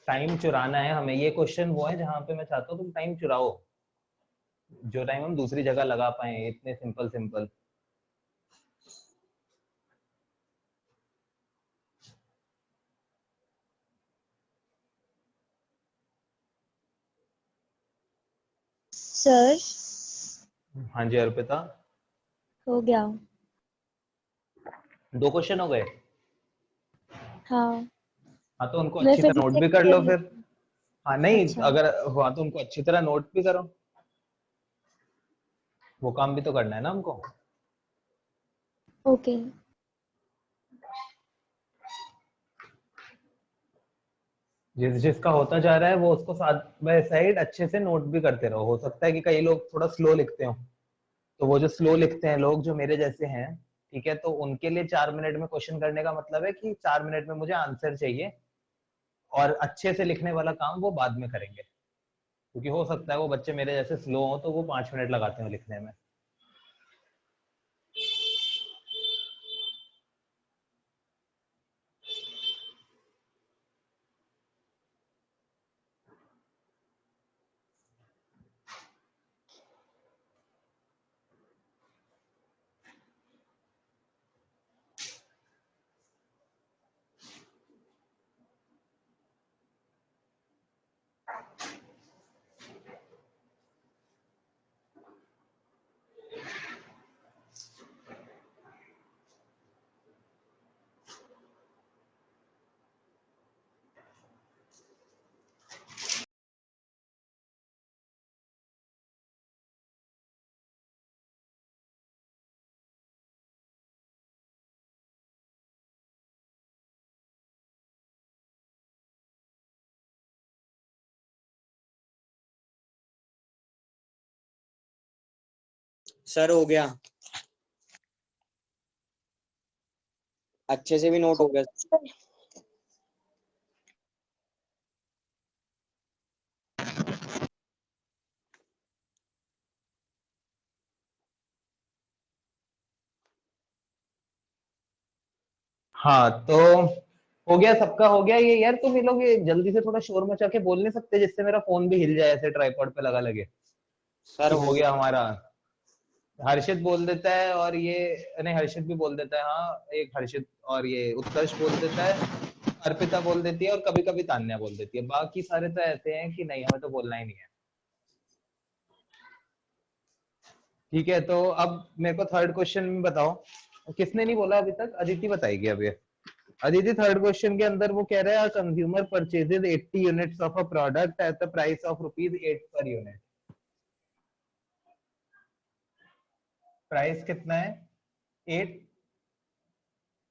टाइम चुराना है हमें, ये क्वेश्चन वो है जहां पे मैं चाहता हूँ तुम टाइम चुराओ, जो टाइम हम दूसरी जगह लगा पाए, इतने सिंपल सिंपल। सर हाँ जी अर्पिता, हो गया। 2 क्वेश्चन हो गए। हाँ हाँ तो उनको मैं अच्छी फिर तरह नोट चेक भी कर कर लो फिर। लेती हूँ। हाँ नहीं, अच्छा अगर हुआ तो उनको अच्छी तरह नोट भी करो, वो काम भी तो करना है ना हमको। ओके। जिसका होता जा रहा है वो उसको साथ बाय साइड अच्छे से नोट भी करते रहो। हो सकता है कि कई लोग थोड़ा स्लो लिखते हो, तो वो जो स्लो लिखते हैं लोग, जो मेरे जैसे हैं, ठीक है, तो उनके लिए 4 मिनट में क्वेश्चन करने का मतलब है कि 4 मिनट में मुझे आंसर चाहिए, और अच्छे से लिखने वाला काम वो बाद में करेंगे, क्योंकि हो सकता है वो बच्चे मेरे जैसे स्लो हो तो वो 5 मिनट लगाते हो लिखने में। सर हो गया, अच्छे से भी नोट हो गया। हाँ तो हो गया, सबका हो गया ये। यार तुम ये लोग ये जल्दी से थोड़ा शोर मचा के बोल नहीं सकते, जिससे मेरा फोन भी हिल जाए ऐसे ट्राइपॉड पे लगा लगे सर कि हो हो गया। गया हमारा। हर्षित बोल देता है, और ये नहीं, हर्षित भी बोल देता है, हाँ एक हर्षित, और ये उत्कर्ष बोल देता है, अर्पिता बोल देती है, और कभी कभी तान्या बोल देती है। बाकी सारे तो ऐसे हैं कि नहीं, हमें तो बोलना ही नहीं है। ठीक है, तो अब मेरे को थर्ड क्वेश्चन में बताओ, किसने नहीं बोला अभी तक? अदिति बताएगी अब ये। अदिति, थर्ड क्वेश्चन के अंदर वो कह रहा है consumer purchases 80 units of a product at the price of ₹8 per unit. Price कितना है? 8।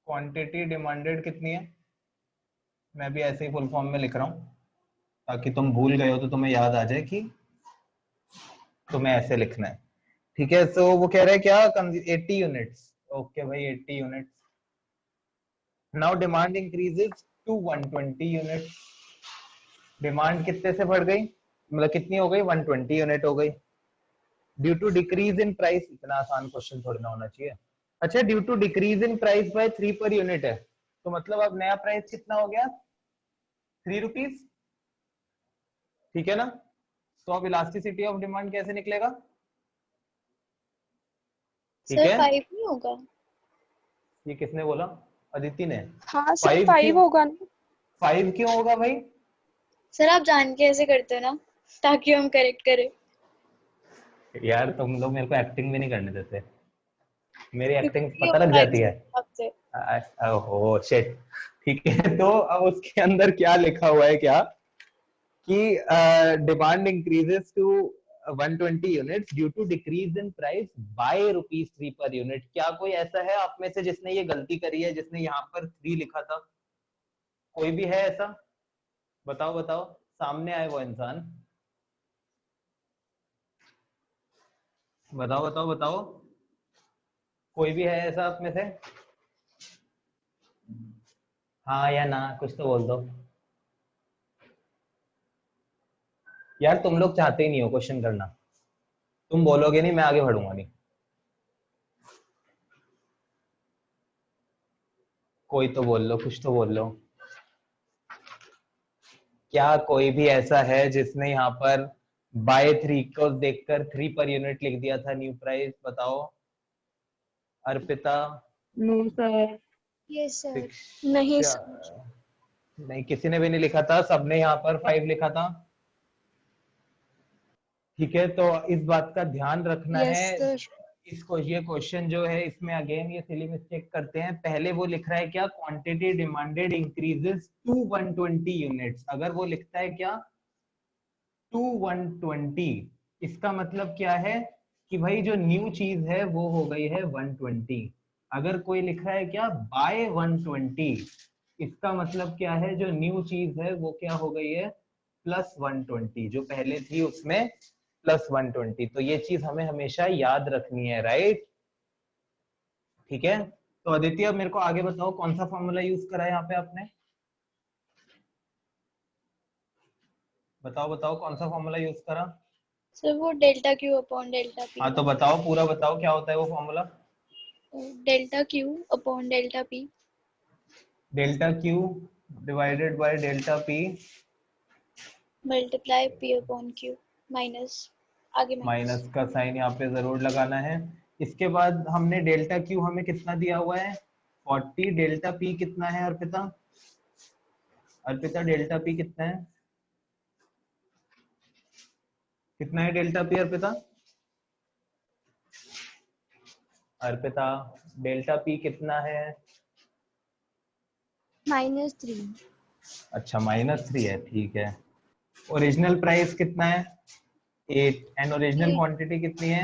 क्वांटिटी डिमांडेड कितनी है? मैं भी ऐसे ही फुल फॉर्म में लिख रहा हूँ, ताकि तुम भूल गए हो तो तुम्हें याद आ जाए कि तुम्हें ऐसे लिखना है। ठीक है, सो वो कह रहा है क्या? 80 यूनिट्स। ओके भाई, 80 units. Now demand increases to 120 units. Demand कितने से बढ़ गई, मतलब कितनी हो गई? 120 यूनिट हो गई। Due to decrease in price, इतना आसान क्वेश्चन थोड़ी ना होना चाहिए। अच्छा, due to decrease in price by 3 per unit है, तो मतलब अब नया प्राइस कितना हो गया? ₹3। ठीक है ना? तो अब इलास्टिसिटी ऑफ डिमांड कैसे निकलेगा? ठीक सर है, 5 नहीं होगा? ये किसने बोला? अदिति ने। हाँ सर 5 5 क्यों? होगा ना। 5 क्यों होगा भाई? सर आप जान के ऐसे करते हो ना, ताकि हम करेक्ट करें। यार तुम लोग मेरे को एक्टिंग भी नहीं करने देते, मेरी एक्टिंग क्योंकि पता लग होगा जाती इस है। हिसाब से। ओहो शिट। ठीक है, तो अब उसके अंदर क्या लिखा हुआ है क्या कि demand increases to 120 units due to decrease in price by ₹3 per unit. क्या कोई ऐसा है आप में से जिसने ये गलती करी है, जिसने यहाँ पर 3 लिखा था? कोई भी है ऐसा? बताओ बताओ, सामने आए वो इंसान, बताओ बताओ बताओ। कोई भी है ऐसा आप में से? हाँ या ना, कुछ तो बोल दो यार। तुम लोग चाहते ही नहीं हो क्वेश्चन करना, तुम बोलोगे नहीं, मैं आगे बढ़ूंगा नहीं। कोई तो बोल लो, कुछ तो बोल लो। क्या कोई भी ऐसा है जिसने यहाँ पर बाय 3 को देखकर 3 पर यूनिट लिख दिया था न्यू प्राइस? बताओ। Arpita? No sir. Yes, sir. नहीं शिक्षा? सर। नहीं, किसी ने भी नहीं लिखा था, सबने यहाँ पर 5 लिखा था। ठीक है, तो इस बात का ध्यान रखना यस है। सर। इसको ये क्वेश्चन जो है इसमें अगेन ये सिली मिस्टेक करते हैं। पहले वो लिख रहा है क्या, quantity demanded increases to 120 units. अगर वो लिखता है क्या, टू 120, इसका मतलब क्या है कि भाई जो न्यू चीज है वो हो गई है 120। अगर कोई लिख रहा है क्या, बाय 120, इसका मतलब क्या है, जो न्यू चीज है वो क्या हो गई है, प्लस 120। जो पहले थी उसमें प्लस 120। तो ये चीज हमें हमेशा याद रखनी है, राइट? ठीक है, तो अदिति अब मेरे को आगे बताओ कौन सा फॉर्मूला यूज करा है यहाँ पे आपने? बताओ बताओ कौन सा फॉर्मूला यूज करा? सर वो delta Q upon delta P हाँ तो बताओ, पूरा बताओ क्या होता है वो formula. Delta Q upon delta P delta Q divided by delta P multiply P upon Q minus आगे माइनस का साइन यहाँ पे जरूर लगाना है। इसके बाद हमने डेल्टा क्यू हमें कितना दिया हुआ है, 40। डेल्टा पी कितना है अर्पिता? अर्पिता डेल्टा पी कितना है, कितना है delta P Arpita? Arpita delta P कितना है? -3। अच्छा -3 है, ठीक है। ओरिजिनल प्राइस कितना है, 8। एंड ओरिजिनल 8 क्वांटिटी कितनी है,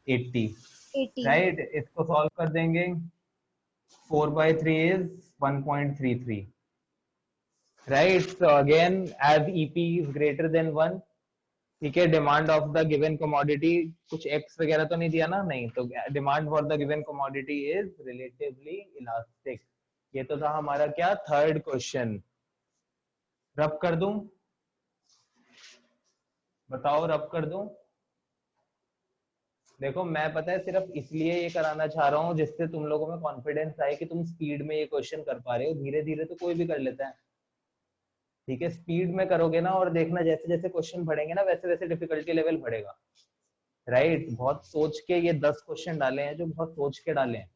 80। 80 राइट, इसको सॉल्व कर देंगे। 4/3 is 1.33। Right, so again as EP is greater than 1, ठीक है, demand of the given commodity, कुछ एक्स वगैरह तो नहीं दिया ना, नहीं, तो demand for the given commodity is relatively elastic. ये तो था हमारा क्या, थर्ड क्वेश्चन। रब कर दूं? बताओ रब कर दूं? देखो मैं पता है सिर्फ इसलिए ये कराना चाह रहा हूँ जिससे तुम लोगों में कॉन्फिडेंस आए कि तुम स्पीड में ये क्वेश्चन कर पा रहे हो। धीरे धीरे तो कोई भी कर लेता है, ठीक है, स्पीड में करोगे ना, और देखना जैसे जैसे क्वेश्चन बढ़ेंगे ना वैसे वैसे डिफिकल्टी लेवल बढ़ेगा। राइट, बहुत सोच के ये 10 क्वेश्चन डाले हैं, जो बहुत सोच के डाले हैं।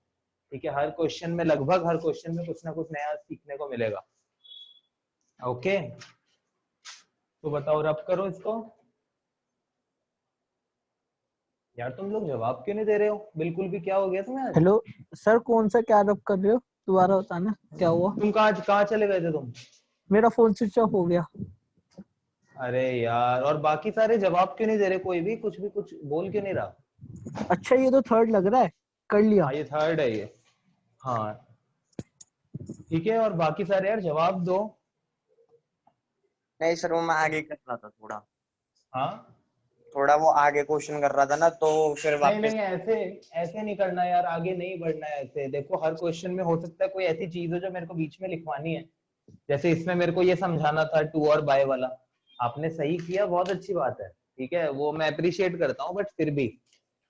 ठीक है, हर क्वेश्चन में, लगभग हर क्वेश्चन में कुछ ना कुछ नया सीखने को मिलेगा। ओके, तो बताओ रब करो इसको। यार तुम लोग जवाब क्यों नहीं दे रहे हो बिल्कुल भी, क्या हो गया तुम्हें आज? हेलो सर, कौन सा क्या रब कर रहे हो? दोबारा बताना क्या हुआ। तुम कहाँ चले गए थे तुम? मेरा फोन स्विच ऑफ हो गया। अरे यार, और बाकी सारे जवाब क्यों नहीं दे रहे, कोई भी कुछ बोल क्यों नहीं रहा? अच्छा ये तो थर्ड लग रहा है, कर लिया। हाँ ये थर्ड है ये। हाँ ठीक है, और बाकी सारे यार जवाब दो। नहीं सर, वो मैं आगे कर रहा था थोड़ा, हाँ वो आगे क्वेश्चन कर रहा था ना, तो फिर नहीं वापस। नहीं, ऐसे ऐसे नहीं करना यार, आगे नहीं बढ़ना है ऐसे। देखो हर क्वेश्चन में हो सकता है कोई ऐसी चीज हो जो मेरे को बीच में लिखवानी है। जैसे इसमें मेरे को ये समझाना था टू और बाय वाला, आपने सही किया, बहुत अच्छी बात है, ठीक है, वो मैं अप्रिशिएट करता हूँ। बट फिर भी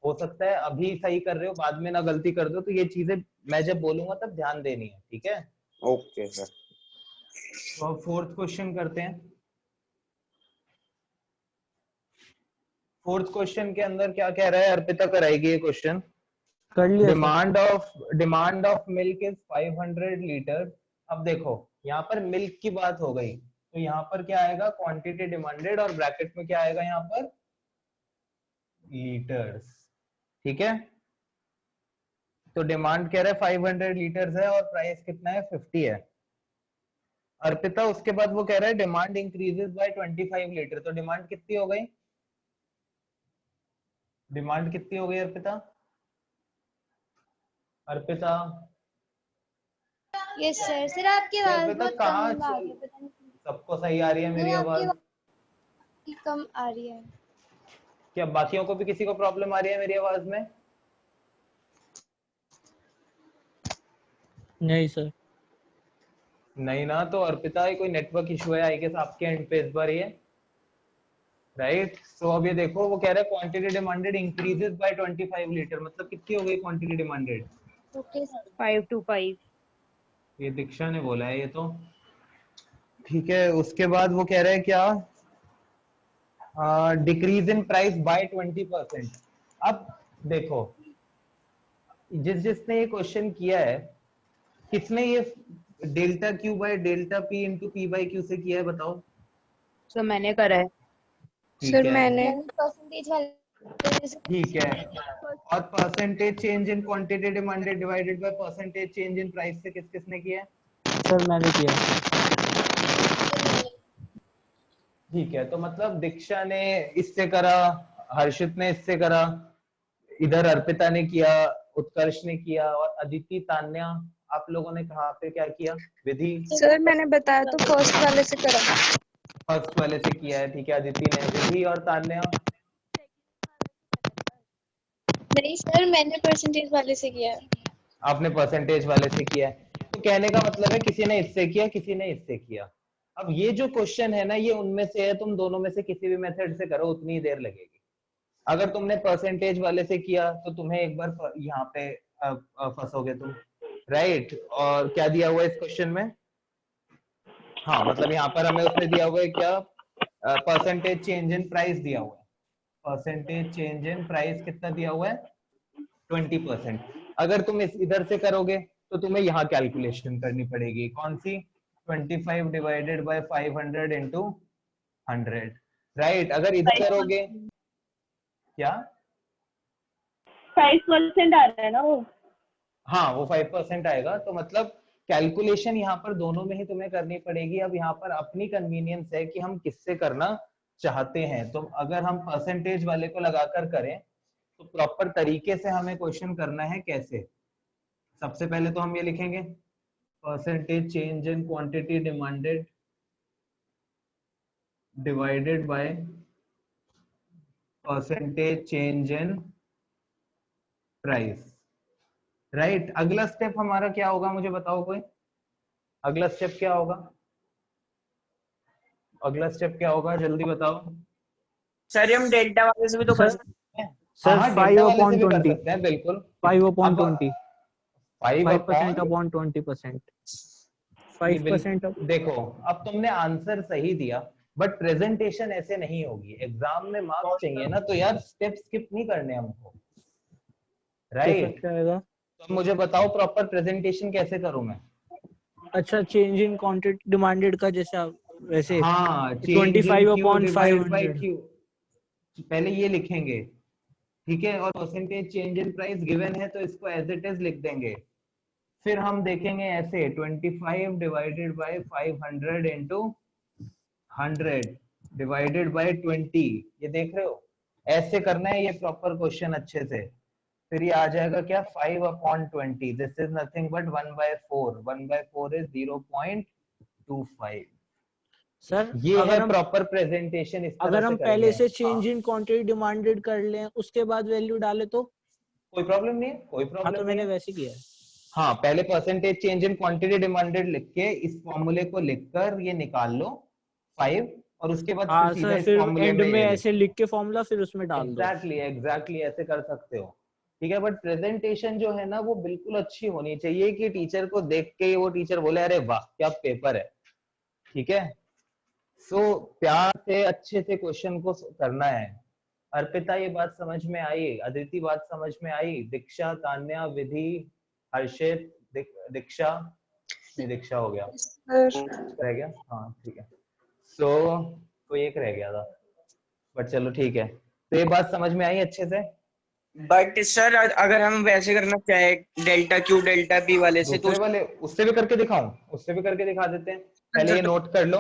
हो सकता है अभी सही कर रहे हो, बाद में ना गलती कर दो, तो ये चीजें मैं जब बोलूंगा तब ध्यान देनी है, ठीक है। Okay sir. तो अब फोर्थ क्वेश्चन करते हैं। फोर्थ क्वेश्चन के अंदर क्या कह रहा है, अर्पिता कराएगी ये क्वेश्चन। कर लिया sir. Demand of milk is 500 litre. अब देखो यहाँ पर मिल्क की बात हो गई, तो यहाँ पर क्या आएगा, क्वांटिटी डिमांडेड, और ब्रैकेट में क्या आएगा यहाँ पर, लीटर्स। ठीक है, तो डिमांड कह रहा है 500 लीटर्स है और प्राइस कितना है, 50 है। अर्पिता उसके बाद वो कह रहा है डिमांड इंक्रीजेस बाय 25 लीटर। तो डिमांड कितनी हो गई, डिमांड कितनी हो गई Arpita? Arpita yes sir. Sir आपकी आवाज अर्पिता बहुत कहाँ कम आ रही है, पता नहीं क्यों। सबको सही आ रही है मेरी नहीं, आपकी आवाज? आवाज कम आ रही है। क्या बाकियों को भी किसी को प्रॉब्लम आ रही है मेरी आवाज में? नहीं सर। नहीं ना, तो अर्पिता ये कोई नेटवर्क इशू है आई गेस आपके एंड पे इस बार ये, राइट। सो अब ये देखो वो कह रहा है quantity demanded increases by 25 litre, मतलब कितनी हो गई quantity demanded? Okay, sir. 5 to 5. ये दीक्षा ने बोला है ये तो, ठीक है। उसके बाद वो कह रहा है क्या, डिक्रीज इन प्राइस बाय 20%। अब देखो जिसने ये क्वेश्चन किया है, किसने ये delta Q by delta P into P by Q से किया है बताओ? So मैंने करा है. ठीक सर है, मैंने परसेंटेज वाले से ठीक है। और percentage change in quantity demanded divided by percentage change in price से किस किसने किया है? सर मैंने किया। ठीक है, तो मतलब दीक्षा ने इससे करा, हर्षित ने इससे करा, इधर अर्पिता ने किया, उत्कर्ष ने किया, और अदिति तान्या आप लोगों ने कहाँ पे क्या किया? विधि सर मैंने बताया तो फर्स्ट वाले से करा। फर्स्ट वाले से किया है, ठीक है। अदिति ने, विधि और तान्या नहीं सर, मैंने परसेंटेज वाले से किया है। आपने परसेंटेज वाले से किया है। तो कहने का मतलब है किसी ने इससे किया, किसी ने इससे किया। अब ये जो क्वेश्चन है ना, ये उनमें से है, तुम दोनों में से किसी भी मेथड से करो उतनी ही देर लगेगी। अगर तुमने परसेंटेज वाले से किया तो तुम्हें एक बार यहाँ पे फंसोगे तुम, राइट। और क्या दिया हुआ है इस क्वेश्चन में? हाँ, मतलब यहाँ पर हमें उसने दिया हुआ है क्या, परसेंटेज चेंज इन प्राइस दिया हुआ है। परसेंटेज चेंज इन प्राइस कितना दिया हुआ है? 20%। अगर तुम इस इधर से करोगे तो तुम्हें यहाँ कैलकुलेशन करनी पड़ेगी, कौन सी? 25 डिवाइडेड बाय 500 इंटू 100, राइट। अगर इधर करोगे क्या, 5% आ रहा है ना वो। हाँ वो 5% आएगा। तो मतलब कैलकुलेशन यहाँ पर दोनों में ही तुम्हें करनी पड़ेगी। अब यहाँ पर अपनी कन्वीनियंस है कि हम किससे करना चाहते हैं। तो अगर हम परसेंटेज वाले को लगाकर करें तो प्रॉपर तरीके से हमें क्वेश्चन करना है कैसे। सबसे पहले तो हम ये लिखेंगे percentage change in quantity demanded divided by percentage change in price, right. अगला स्टेप हमारा क्या होगा, मुझे बताओ कोई? अगला स्टेप क्या होगा? अगला स्टेप क्या होगा, जल्दी बताओ। सर हम डेल्टा वाले से भी तो कर सकते हैं। सर हाँ, 5 डेल्टा वाले से अपॉन भी कर 20, सकते हैं, बिल्कुल। 5 अपॉन अब 20, 5% 5% अपॉन 20%, 5% देखो अब तुमने आंसर सही दिया, बट प्रेजेंटेशन ऐसे नहीं होगी। एग्जाम में मार्क्स चाहिए ना, तो यार स्टेप स्किप नहीं करने हमको, राइट। क्या आएगा? तो मुझे बताओ प्रॉपर प्रेजेंटेशन कैसे करूं मैं? अच्छा, चेंज इन क्वांटिटी डिमांडेड का जैसे वैसे हाँ, 25 अपॉन 500। क्यू, पहले ये लिखेंगे, ठीक है। और percentage change in price given है तो इसको एज इट इज लिख देंगे। फिर हम देखेंगे ऐसे 25 divided by 500 into 100 divided by 20, ये देख रहे हो, ऐसे करना है ये प्रॉपर क्वेश्चन अच्छे से। फिर ये आ जाएगा क्या, 5 upon 20, this is nothing but 1/4, 1/4 is 0.25। Sir ये अगर है हम प्रॉपर प्रेजेंटेशन, इस तरह अगर से हम करेंगे। पहले से चेंज हाँ, इन क्वांटिटी डिमांडेड कर लें उसके बाद वैल्यू डाले तो? कोई प्रॉब्लम नहीं है, कोई हाँ, प्रॉब्लम तो नहीं मैंने है। वैसे किया है। हाँ, पहले percentage change in quantity demanded लिख के इस फॉर्मूले को लिखकर ये निकाल लो 5, और उसके बाद फिर हाँ सीधा सर, इस फिर फॉर्मूले एंड में में ये ऐसे लिखो। लिख के फॉर्मूला फिर उसमें डाल दो। एग्जैक्टली ऐसे कर सकते हो, ठीक है। बट प्रेजेंटेशन जो है ना वो बिल्कुल अच्छी होनी चाहिए कि टीचर को देख के वो टीचर बोले अरे वाह क्या पेपर है, ठीक है। सो प्यार से अच्छे से क्वेश्चन को करना है। अर्पिता ये बात समझ में आई? अदिति बात समझ में आई? दीक्षा, तान्या, विधि, हर्षित, दीक्षा नहीं, दीक्षा हो गया, रह गया, हाँ ठीक है। सो तो एक रह गया था, बट चलो ठीक है। तो ये बात समझ में आई अच्छे से? बट सर अगर हम वैसे करना चाहे डेल्टा क्यू डेल्टा पी वाले से तो दूसरे वाले उससे भी करके दिखाऊं? उससे भी करके दिखा देते हैं, पहले ये तो नोट कर लो।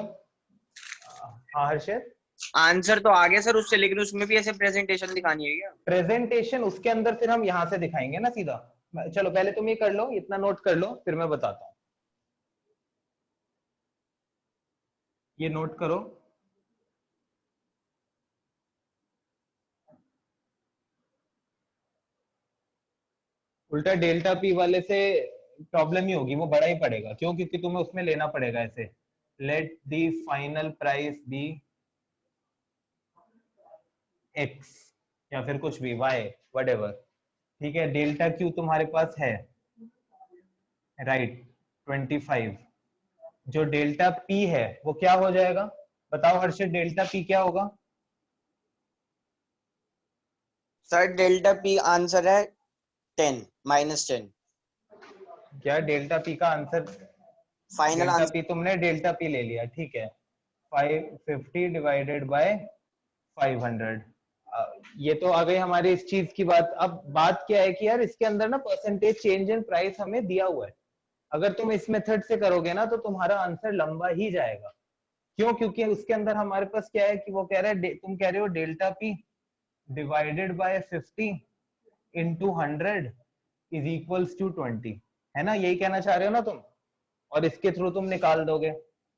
हाँ हर्षित, आंसर तो आ गया सर उससे, लेकिन उसमें भी ऐसे प्रेजेंटेशन दिखानी है क्या? प्रेजेंटेशन उसके अंदर फिर हम यहाँ से दिखाएंगे ना सीधा। चलो पहले तुम ये कर लो, इतना नोट कर लो, फिर मैं बताता हूँ। ये नोट करो, उल्टा डेल्टा पी वाले से प्रॉब्लम ही होगी, वो बड़ा ही पड़ेगा। क्यों? क्योंकि तुम्हें उसमें लेना पड़ेगा ऐसे, let the final price be x या फिर कुछ भी y whatever, ठीक है। डेल्टा क्यू तुम्हारे पास है, राइट, 25। जो डेल्टा p है वो क्या हो जाएगा? बताओ हर्षित, डेल्टा p क्या होगा? सर डेल्टा पी आंसर है 10 -10। क्या डेल्टा p का answer? Final delta answer. p तुमने डेल्टा p ले लिया, ठीक है। 550 डिवाइडेड बाय 500। ये तो आ गई हमारी इस चीज की बात। अब बात क्या है कि यार इसके अंदर ना परसेंटेज चेंज इन प्राइस हमें दिया हुआ है। अगर तुम इस मेथड से करोगे ना तो तुम्हारा आंसर लंबा ही जाएगा। क्यों? क्योंकि उसके अंदर हमारे पास क्या है कि वो कह रहा है, तुम कह रहे हो delta P divided by 50 into 100 is equals to 20, है ना? यही कहना चाह रहे हो ना तुम? और इसके थ्रू तुम निकाल दोगे,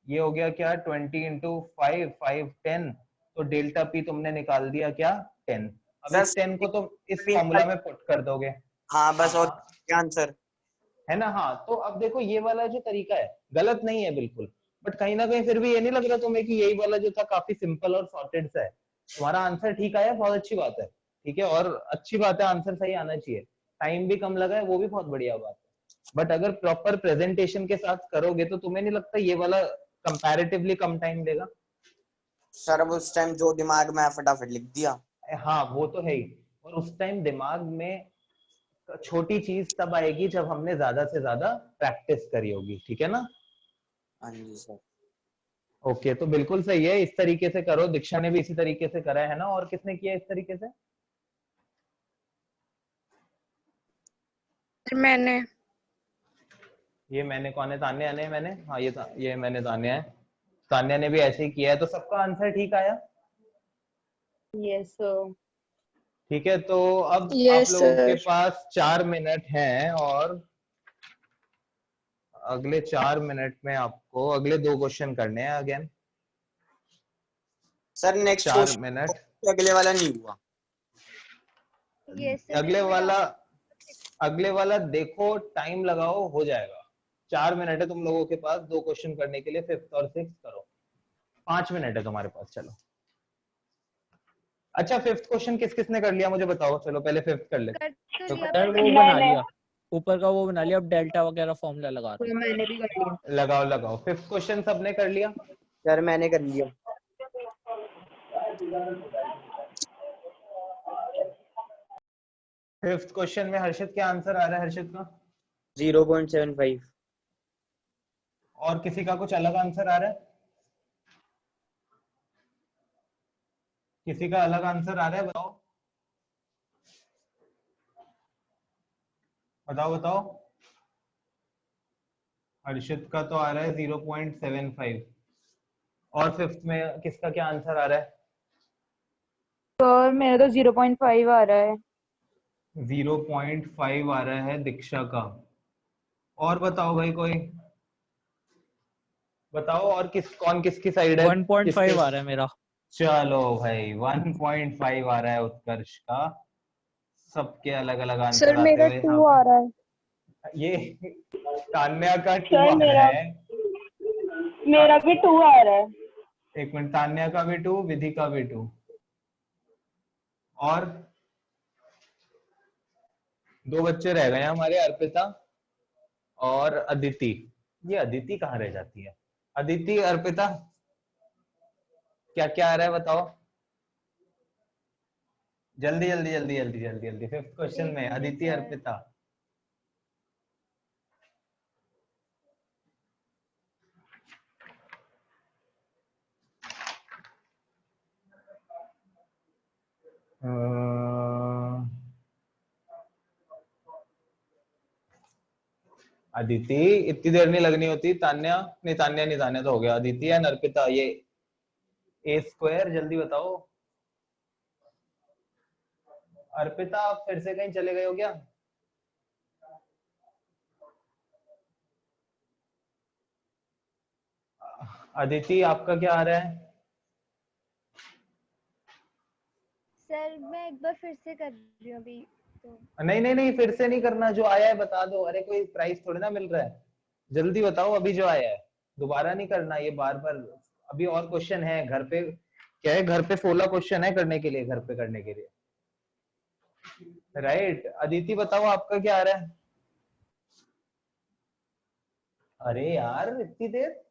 ये हो गया क्या 20 इंटू 5 5 10, तो डेल्टा पी तुमने निकाल दिया क्या 10। अब इस 10 को तुम इस फॉर्मूला में पुट कर दोगे। हाँ बस, हाँ, और क्या आंसर है ना? हाँ, तो अब देखो ये वाला जो तरीका है गलत नहीं है बिल्कुल, बट कहीं ना कहीं फिर भी ये नहीं लग रहा तुम्हें कि यही वाला जो था काफी सिंपल और सॉर्टेड सा है? तुम्हारा आंसर ठीक आया, बहुत अच्छी बात है, ठीक है, और अच्छी बात है, आंसर सही आना चाहिए। टाइम भी कम लगा है, वो भी बहुत बढ़िया बात है। बट अगर प्रॉपर प्रेजेंटेशन के साथ करोगे तो तुम्हें नहीं लगता ये वाला कंपैरेटिवली कम टाइम लेगा? सर? अब उस टाइम जो दिमाग में आया फटाफट लिख दिया। हाँ वो तो है ही, और उस टाइम दिमाग में छोटी चीज तब आएगी जब हमने ज्यादा से ज्यादा प्रैक्टिस करी होगी, ठीक है ना? हाँ जी सर। ओके, तो बिल्कुल सही है, इस तरीके से करो। दीक्षा ने भी इसी तरीके से करा है ना? और किसने किया इस तरीके से? मैंने। ये मैंने कौन है? तान्या ने? मैंने, हाँ ये मैंने तान्या है। तान्या ने भी ऐसे ही किया है, तो सबका आंसर ठीक आया? Yes sir. ठीक है, तो अब आप यस लोगों के सर। पास 4 मिनट हैं, और अगले 4 मिनट में आपको अगले 2 क्वेश्चन करने हैं again. Sir next 4 minute. Question अगले वाला नहीं हुआ। यस अगले वाला देखो, टाइम लगाओ, हो जाएगा। 4 मिनट है तुम लोगों के पास 2 क्वेश्चन करने के लिए, 5th और 6th करो। 5 मिनट है तुम्हारे पास, चलो। अच्छा, 5th क्वेश्चन किस किसने कर लिया मुझे बताओ? चलो पहले 5th कर ले। कर तो तो लिया सर पर वो बना लिया, ऊपर का वो बना लिया, अब डेल्टा वगैरह फॉर्मूला लगा रहा हूं। मैंने भी कर लिया। लगाओ। 5th क्वेश्चन सबने कर लिया? सर मैंने कर लिया। 5th क्वेश्चन में हर्षित क्या आंसर आ रहा है? हर्षित का 0.75। और किसी का कुछ अलग आंसर आ रहा है? किसी का अलग आंसर आ रहा है? बताओ। हर्षित का तो आ रहा है 0.75। और 5th में किसका क्या आंसर आ रहा है? सर मेरा तो 0.5 आ रहा है। 0.5 आ रहा है दीक्षा का। और बताओ भाई, कोई बताओ, और कौन किसकी साइड है? 1.5 आ रहा है मेरा। चलो भाई, 1.5 आ रहा है उत्कर्ष का। सबके अलग अलग आंसर सर आते मेरा हुए 2 आ रहा है। ये तान्या का 2 सर आ रहा है। मेरा भी 2 आ रहा है। एक मिनट, तान्या का भी 2, विधि का भी 2, और 2 बच्चे रह गए हमारे, अर्पिता और अदिति। ये अदिति कहाँ रह जाती है? अदिति, अर्पिता, क्या क्या आ रहा है बताओ? जल्दी। 5th क्वेश्चन में अदिति, अर्पिता। अदिति, इतनी देर नहीं लगनी होती। तान्या नहीं, तो हो गया। अदिति एंड अर्पिता, ये a², जल्दी बताओ। अर्पिता, आप फिर से कहीं चले गए हो क्या? अदिति, आपका क्या आ रहा है? सर मैं एक बार फिर से कर रही हूँ अभी नहीं नहीं नहीं, फिर से नहीं करना, जो आया है बता दो। अरे कोई प्राइस थोड़ी ना मिल रहा है, जल्दी बताओ अभी जो आया है, दोबारा नहीं करना ये बार बार। अभी और क्वेश्चन है घर पे, क्या है घर पे 16 क्वेश्चन है करने के लिए, घर पे करने के लिए। राइट, अदिति बताओ आपका क्या आ रहा है? अरे यार इतनी देर।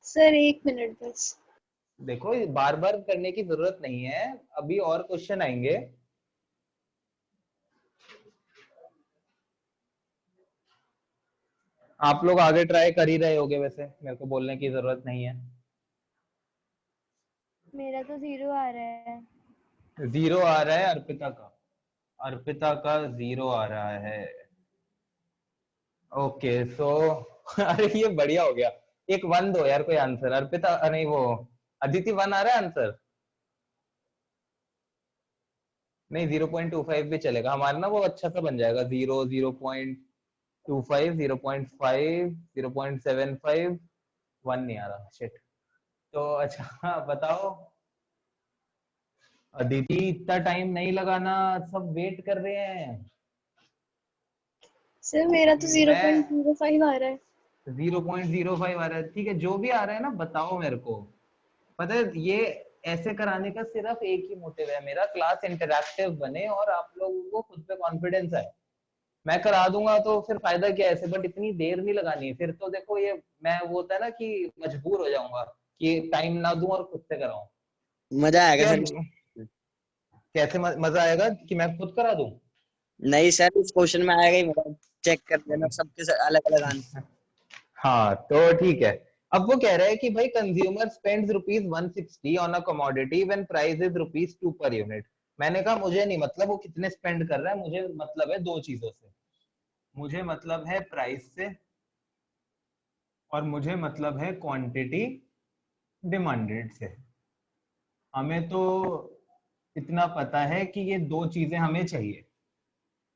सर 1 मिनट बस। देखो बार बार करने की जरूरत नहीं है, अभी और क्वेश्चन आएंगे। आप लोग आगे ट्राई कर ही रहे होगे, वैसे मेरे को बोलने की जरूरत नहीं है। मेरा तो 0 आ रहा है। 0 आ रहा है अर्पिता का, अर्पिता का 0 आ रहा है। ओके सो अरे ये बढ़िया हो गया। एक 1 दो यार कोई आंसर, अर्पिता नहीं वो अदिति 1 आ रहा है आंसर? नहीं 0.25 भी चलेगा हमारा ना, वो अच्छा सा बन जाएगा। 0, 0.25, 0.5, 0.75, 1 नहीं आ रहा, शिट। तो अच्छा बताओ अदिति, इतना टाइम नहीं लगाना, सब वेट कर रहे हैं। सर मेरा तो मैं 0.05 आ रहा है। 0.05 आ रहा है, ठीक है जो भी आ रहा है ना बताओ मेरे को। पता है ये ऐसे कराने का सिर्फ एक ही मोटिव है मेरा, क्लास इंटरैक्टिव बने और आप लोगों को खुद पे कॉन्फिडेंस आए। मैं करा दूंगा तो फिर फायदा क्या है ऐसे, बट इतनी देर नहीं लगानी है, फिर तो देखो ये मैं वो होता है ना कि मजबूर हो जाऊंगा कि टाइम ना दूं और खुद से कराऊं। मजा आएगा क्या सर। कैसे मजा आएगा कि मैं खुद करा दूं? नहीं सर, इस क्वेश्चन में आएगा ही, मतलब चेक कर लेना सबके अलग अलग आंसर। हाँ तो ठीक है। अब वो कह रहा है कि भाई consumer spends ₹160 on a commodity when price is ₹2 per unit. मैंने कहा मुझे नहीं मतलब वो कितने स्पेंड कर रहा है, मुझे मतलब है दो चीजों से। मुझे मतलब है प्राइस से और मुझे मतलब है क्वांटिटी डिमांडेड से। हमें तो इतना पता है कि ये दो चीजें हमें चाहिए।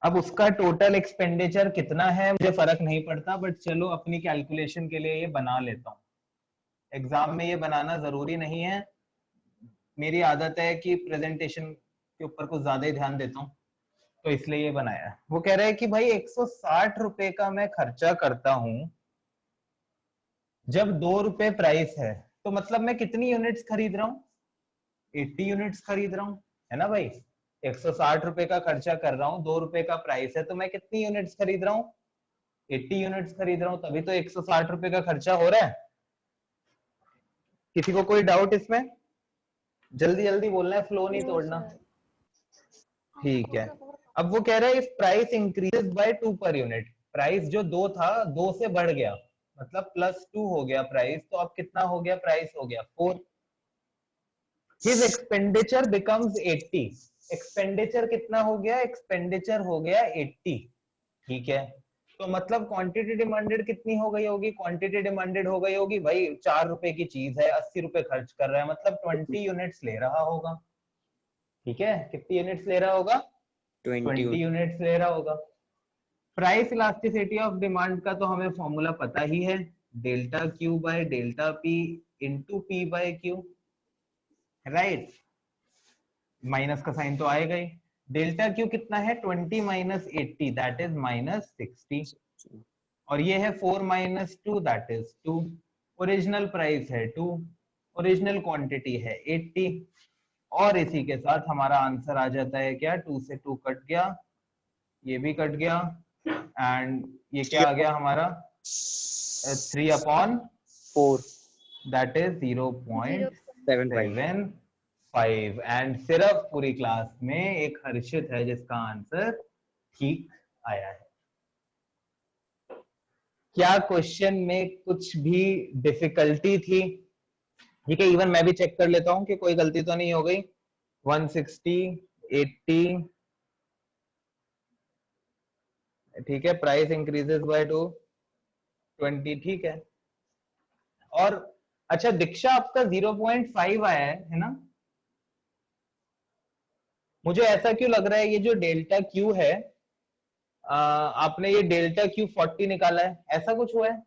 अब उसका टोटल एक्सपेंडिचर कितना है मुझे फर्क नहीं पड़ता, बट चलो अपनी कैलकुलेशन के लिए ये बना लेता हूँ। एग्जाम में ये बनाना जरूरी नहीं है, मेरी आदत है कि प्रेजेंटेशन के ऊपर कुछ ज्यादा ही ध्यान देता हूँ, तो इसलिए ये बनाया है। वो कह रहा है कि भाई 160 रुपए का मैं खर्चा करता हूँ जब ₹2 प्राइस है, तो मतलब मैं कितनी यूनिट्स खरीद रहा हूँ? 80 यूनिट्स खरीद रहा हूँ, है ना भाई? 160 रुपए का खर्चा कर रहा हूँ, ₹2 का प्राइस है, तो मैं कितनी यूनिट्स खरीद रहा हूँ? 80 यूनिट्स खरीद रहा हूँ, तभी तो 160 रुपए का खर्चा हो रहा है। किसी को कोई डाउट इसमें? जल्दी जल्दी बोलना है, फ्लो नहीं तोड़ना। ठीक है। अब वो कह रहा है if price increases by 2 per unit, price जो 2 था 2 से बढ़ गया, मतलब +2 हो गया प्राइस, तो अब कितना हो गया? प्राइस हो गया 4। His expenditure becomes 80। एक्सपेंडिचर कितना हो गया? एक्सपेंडिचर हो गया 80। ठीक है, तो मतलब क्वांटिटी डिमांडेड कितनी हो गई होगी? क्वांटिटी डिमांडेड हो गई होगी भाई, 4 रुपए की चीज है, 80 रुपए खर्च कर रहा है, मतलब 20 यूनिट्स ले रहा होगा। ठीक है, कितनी यूनिट्स ले रहा होगा? 20 20। यूनिट्स ले रहा होगा। प्राइस इलास्टिसिटी ऑफ डिमांड का तो हमें फॉर्मूला पता ही है, delta Q by delta P into P by Q, right? Minus का साइन तो आएगा ही। डेल्टा क्यू कितना है? 20 माइनस 80 दैट इज -60, और ये है 4 minus 2 that is 2। Original price है 2, ओरिजिनल क्वांटिटी है 80, और इसी के साथ हमारा आंसर आ जाता है क्या? 2 से 2 कट गया, ये भी कट गया, एंड ये क्या आ गया हमारा? 3/4 दैट इज 0.75। एंड सिर्फ पूरी क्लास में एक हर्षित है जिसका आंसर ठीक आया है। क्या क्वेश्चन में कुछ भी डिफिकल्टी थी? ठीक है, इवन मैं भी चेक कर लेता हूं कि कोई गलती तो नहीं हो गई। 160, 80, ठीक है, प्राइस इंक्रीजेस बाय 20, ठीक है। और अच्छा दीक्षा आपका 0.5 आया है ना? मुझे ऐसा क्यों लग रहा है ये जो डेल्टा क्यू है, आपने ये डेल्टा क्यू 40 निकाला है, ऐसा कुछ हुआ है?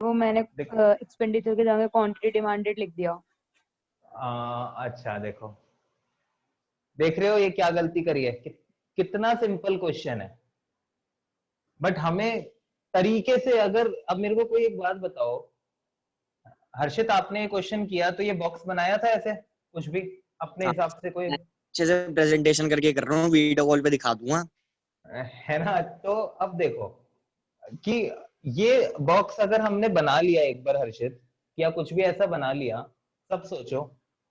वो मैंने एक्सपेंडिचर के जगह क्वांटिटी डिमांडेड लिख दिया। अच्छा देखो, देख रहे हो ये क्या गलती करी है, कितना सिंपल क्वेश्चन है, बट हमें तरीके से अगर, अब मेरे को कोई एक बात बताओ, हर्षित आपने क्वेश्चन किया तो ये बॉक्स बनाया था ऐसे कुछ भी अपने हाँ, हिसाब से कोई, अच्छे से प्रेजेंटेशन करके कर रहा हूँ, वीडियो कॉल पे दिखा दूंगा। है ना? तो अब देखो कि ये बॉक्स अगर हमने बना लिया एक बार हर्षित, या कुछ भी ऐसा बना लिया, तब सोचो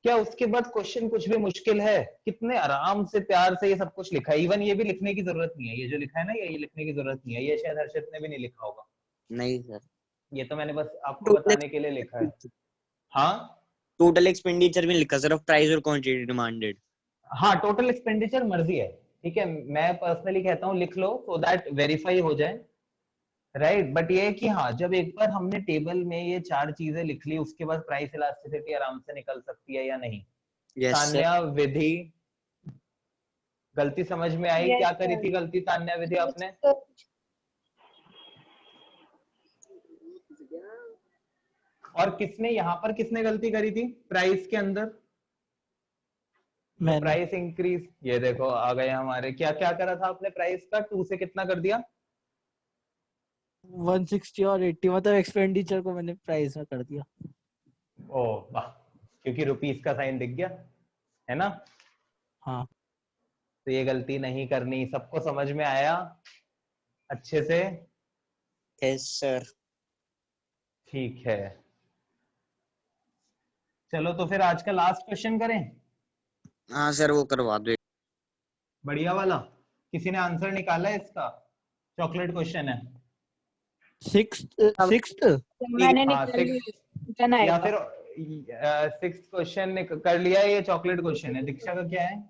क्या उसके बाद क्वेश्चन कुछ भी मुश्किल है? कितने आराम से प्यार से ये सब कुछ लिखा है, इवन ये भी लिखने की जरूरत नहीं है, ये जो लिखा है ना ये लिखने की जरूरत नहीं है, ये शायद हर्षित ने भी नहीं लिखा होगा, नहीं सर, ये तो मैंने बस आपको टोटल बताने के लिए लिखा है। हाँ टोटल एक्सपेंडिचर में लिखा सिर्फ प्राइस और क्वांटिटी डिमांडेड। हाँ, टोटल एक्सपेंडिचर मर्जी है, ठीक है, मैं पर्सनली कहता हूँ लिख लो सो दैट वेरीफाई हो जाए, राइट। बट ये है कि हाँ, जब एक बार हमने टेबल में ये 4 चीजें लिख ली, उसके बाद प्राइस इलास्टिसिटी आराम से निकल सकती है या नहीं? Yes sir. तान्या विधि, गलती समझ में आई? Yes, क्या करी sir. थी गलती तान्या विधि Yes, आपने? sir. और किसने यहाँ पर किसने गलती करी थी प्राइस के अंदर? तो मैंने प्राइस इंक्रीज, ये देखो आ गए हमारे, क्या क्या करा था आपने प्राइस का? 2 से कितना कर दिया? 160 और 80, मतलब एक्सपेंडिचर को मैंने प्राइस में कर दिया। ओ वाह, क्योंकि रुपीस का साइन दिख गया, है ना? हाँ तो ये गलती नहीं करनी, सबको समझ में आया अच्छे से? Yes sir. ठीक है, चलो तो फिर आज का लास्ट क्वेश्चन करें, हाँ सर, वो करवा दो। बढ़िया वाला। किसी ने आंसर निकाला है इसका? चॉकलेट क्वेश्चन है। सिक्स्थ मैंने हाँ निकाल ली, 6, डन या आएगा। फिर 6th क्वेश्चन कर लिया है, ये चॉकलेट क्वेश्चन है। दीक्षा का क्या है?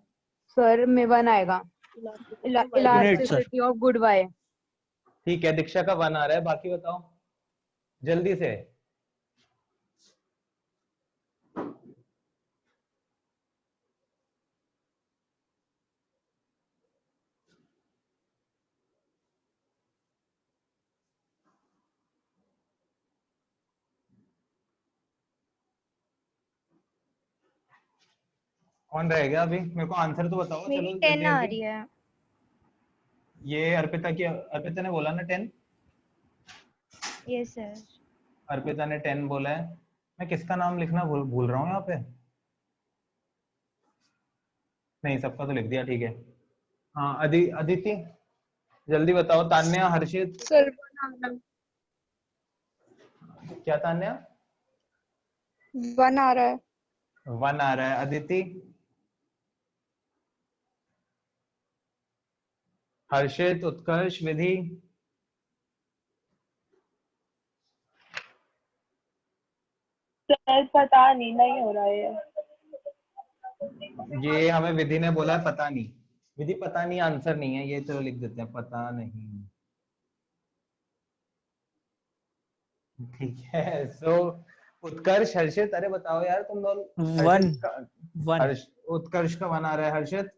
सर में 1 आएगा, minute sir. Elasticity of good Y. ठीक है, दीक्षा का 1 आ रहा है, बाकी बताओ जल्दी से। कौन रह गया अभी? मेरे को आंसर तो बताओ, चलो मेरी जल्दी 10 आ जल्दी। रही है। ये अर्पिता की, अर्पिता ने बोला ना 10? Yes sir. अर्पिता ने 10 बोला है। मैं किसका नाम लिखना भूल रहा हूँ यहाँ पे? नहीं, सबका तो लिख दिया, ठीक है। हाँ अदिति जल्दी बताओ। तान्या, हर्षित, सर क्या तान्या? 1 आ रहा है। 1 आ रहा है। अदिति, हर्षित, उत्कर्ष, विधि? सर पता नहीं हो रहा है। ये हमें विधि ने बोला है पता नहीं। विधि पता नहीं आंसर नहीं है ये, चलो लिख देते हैं पता नहीं, ठीक है। सो उत्कर्ष, हर्षित, अरे बताओ यार तुम दोनों। वन हर्षित का, वन उत्कर्ष का 1 आ रहा है। हर्षित?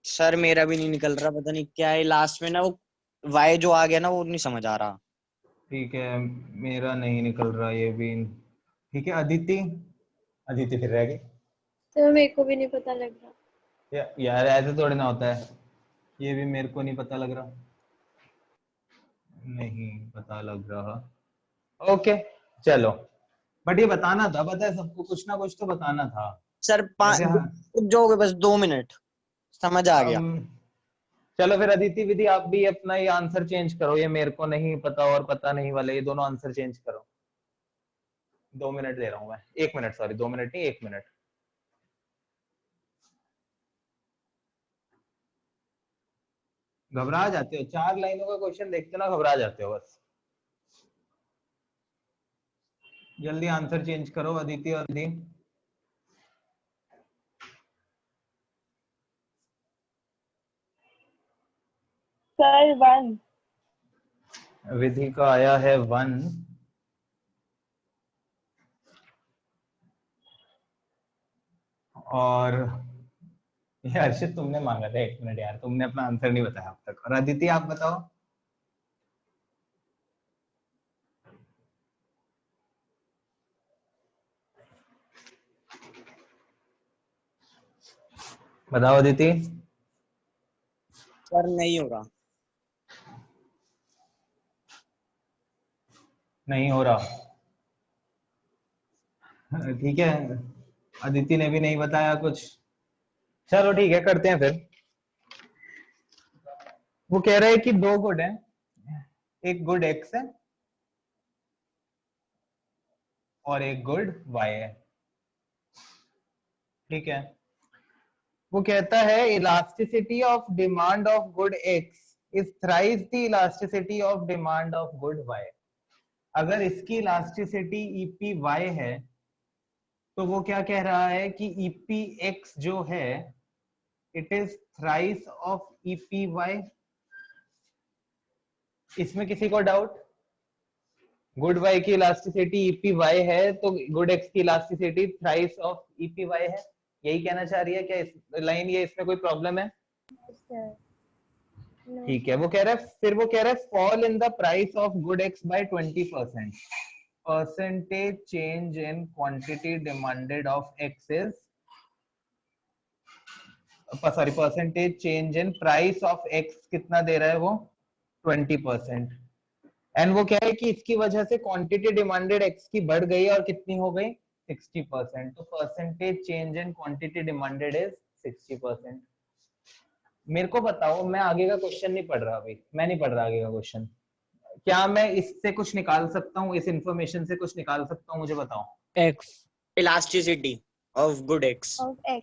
सर मेरा भी नहीं निकल रहा, पता नहीं क्या है लास्ट में ना, वो वाई जो आ गया ना, वो नहीं समझ आ रहा। ठीक है, मेरा नहीं निकल रहा ये भी, ठीक है। अदिति, अदिति फिर रह गई। तो मेरे को भी नहीं पता लग रहा। यार ऐसे थोड़ी ना होता है, ये भी मेरे को नहीं पता लग रहा, नहीं पता लग रहा। ओके चलो, बट ये बताना था, पता है सबको कुछ ना कुछ तो बताना था। सर ऐसे हाँ, रुक जाओगे बस 2 मिनट, समझ आ गया। चलो फिर अदिति, विधि आप भी अपना ये आंसर चेंज करो, ये मेरे को नहीं पता और पता नहीं वाले, ये दोनों आंसर चेंज करो। 2 मिनट दे रहा हूँ मैं, 1 मिनट, सॉरी 2 मिनट नहीं 1 मिनट। घबरा जाते हो, 4 लाइनों का क्वेश्चन देखते ना घबरा जाते हो बस। जल्दी आंसर चेंज करो अदिति और विधि। सर 1। विधि का आया है 1, और ये हर्षित तुमने मांगा था 1 मिनट यार, तुमने अपना आंसर नहीं बताया अब तक। और अदिति आप बताओ। बताओ अदिति। सर नहीं हो रहा। नहीं हो रहा, ठीक है। अदिति ने भी नहीं बताया कुछ। चलो ठीक है, करते हैं फिर। वो कह रहा है कि दो गुड है, एक गुड एक्स है और एक गुड वाई है, ठीक है। वो कहता है elasticity of demand of good X is thrice the elasticity of demand of good Y. अगर इसकी इलास्टिसिटी ईपी वाई है तो वो क्या कह रहा है कि ईपी एक्स जो है it is thrice of EP Y. इसमें किसी को डाउट? गुड वाई की इलास्टिसिटी ईपी वाई है तो गुड एक्स की elasticity thrice of EP Y है, यही कहना चाह रही है क्या इस लाइन? ये इसमें कोई प्रॉब्लम है? sir. No. ठीक है। वो कह रहा है, फिर वो कह रहा है fall in the price of good X by 20%, percentage change in quantity demanded of X is, sorry, percentage change in price of X कितना दे रहा है वो? 20%। एंड वो क्या है कि इसकी वजह से क्वांटिटी डिमांडेड एक्स की बढ़ गई और कितनी हो गई? 60%। तो percentage change in quantity demanded is 60%। मेरे को बताओ, मैं आगे का क्वेश्चन नहीं पढ़ रहा अभी, मैं नहीं पढ़ रहा आगे का क्वेश्चन। क्या मैं इससे कुछ निकाल सकता हूँ, इस इंफॉर्मेशन से कुछ निकाल सकता हूँ? मुझे बताओ। X elasticity of good x. Of x.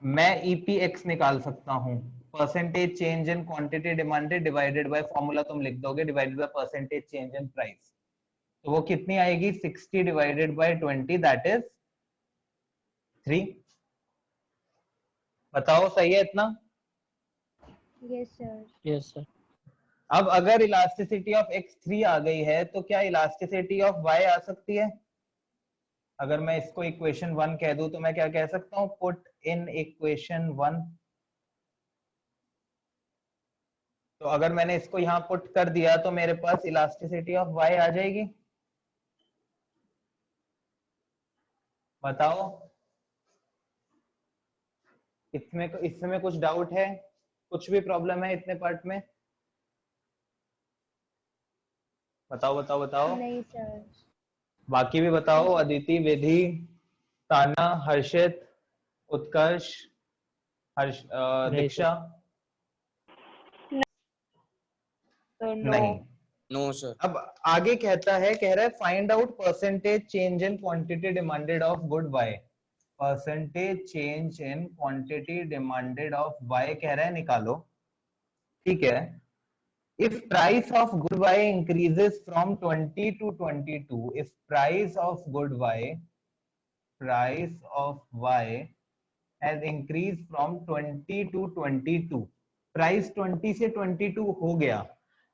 मैं ईपीएक्स निकाल सकता हूँ, percentage change in quantity demanded divided by, formula तुम लिख दोगे, divided by percentage change in price. तो वो कितनी आएगी? 60 डिवाइडेड बाय 20, दैट इज 3। बताओ सही है इतना? Yes, sir. Yes sir. अब अगर इलास्टिसिटी ऑफ एक्स 3 आ गई है तो क्या इलास्टिसिटी ऑफ वाई आ सकती है? अगर मैं इसको इक्वेशन 1 कह दूं तो मैं क्या कह सकता हूं? Put in equation 1। तो अगर मैंने इसको यहां पुट कर दिया तो मेरे पास इलास्टिसिटी ऑफ वाई आ जाएगी। बताओ, इसमें कुछ डाउट है? कुछ भी प्रॉब्लम है इतने पार्ट में? बताओ बताओ बताओ। नहीं, sir. बाकी भी बताओ, अदिति, विधि, ताना, हर्षित, उत्कर्ष, दीक्षा। No. नहीं। No sir. अब आगे कहता है, कह रहा है find out percentage change in quantity demanded of good Y. Percentage change in quantity demanded of Y कह रहा है निकालो, ठीक है। If price of good Y increases from 20 to 22, if price of Y has increased from 20 to 22, price 20 से 22 हो गया।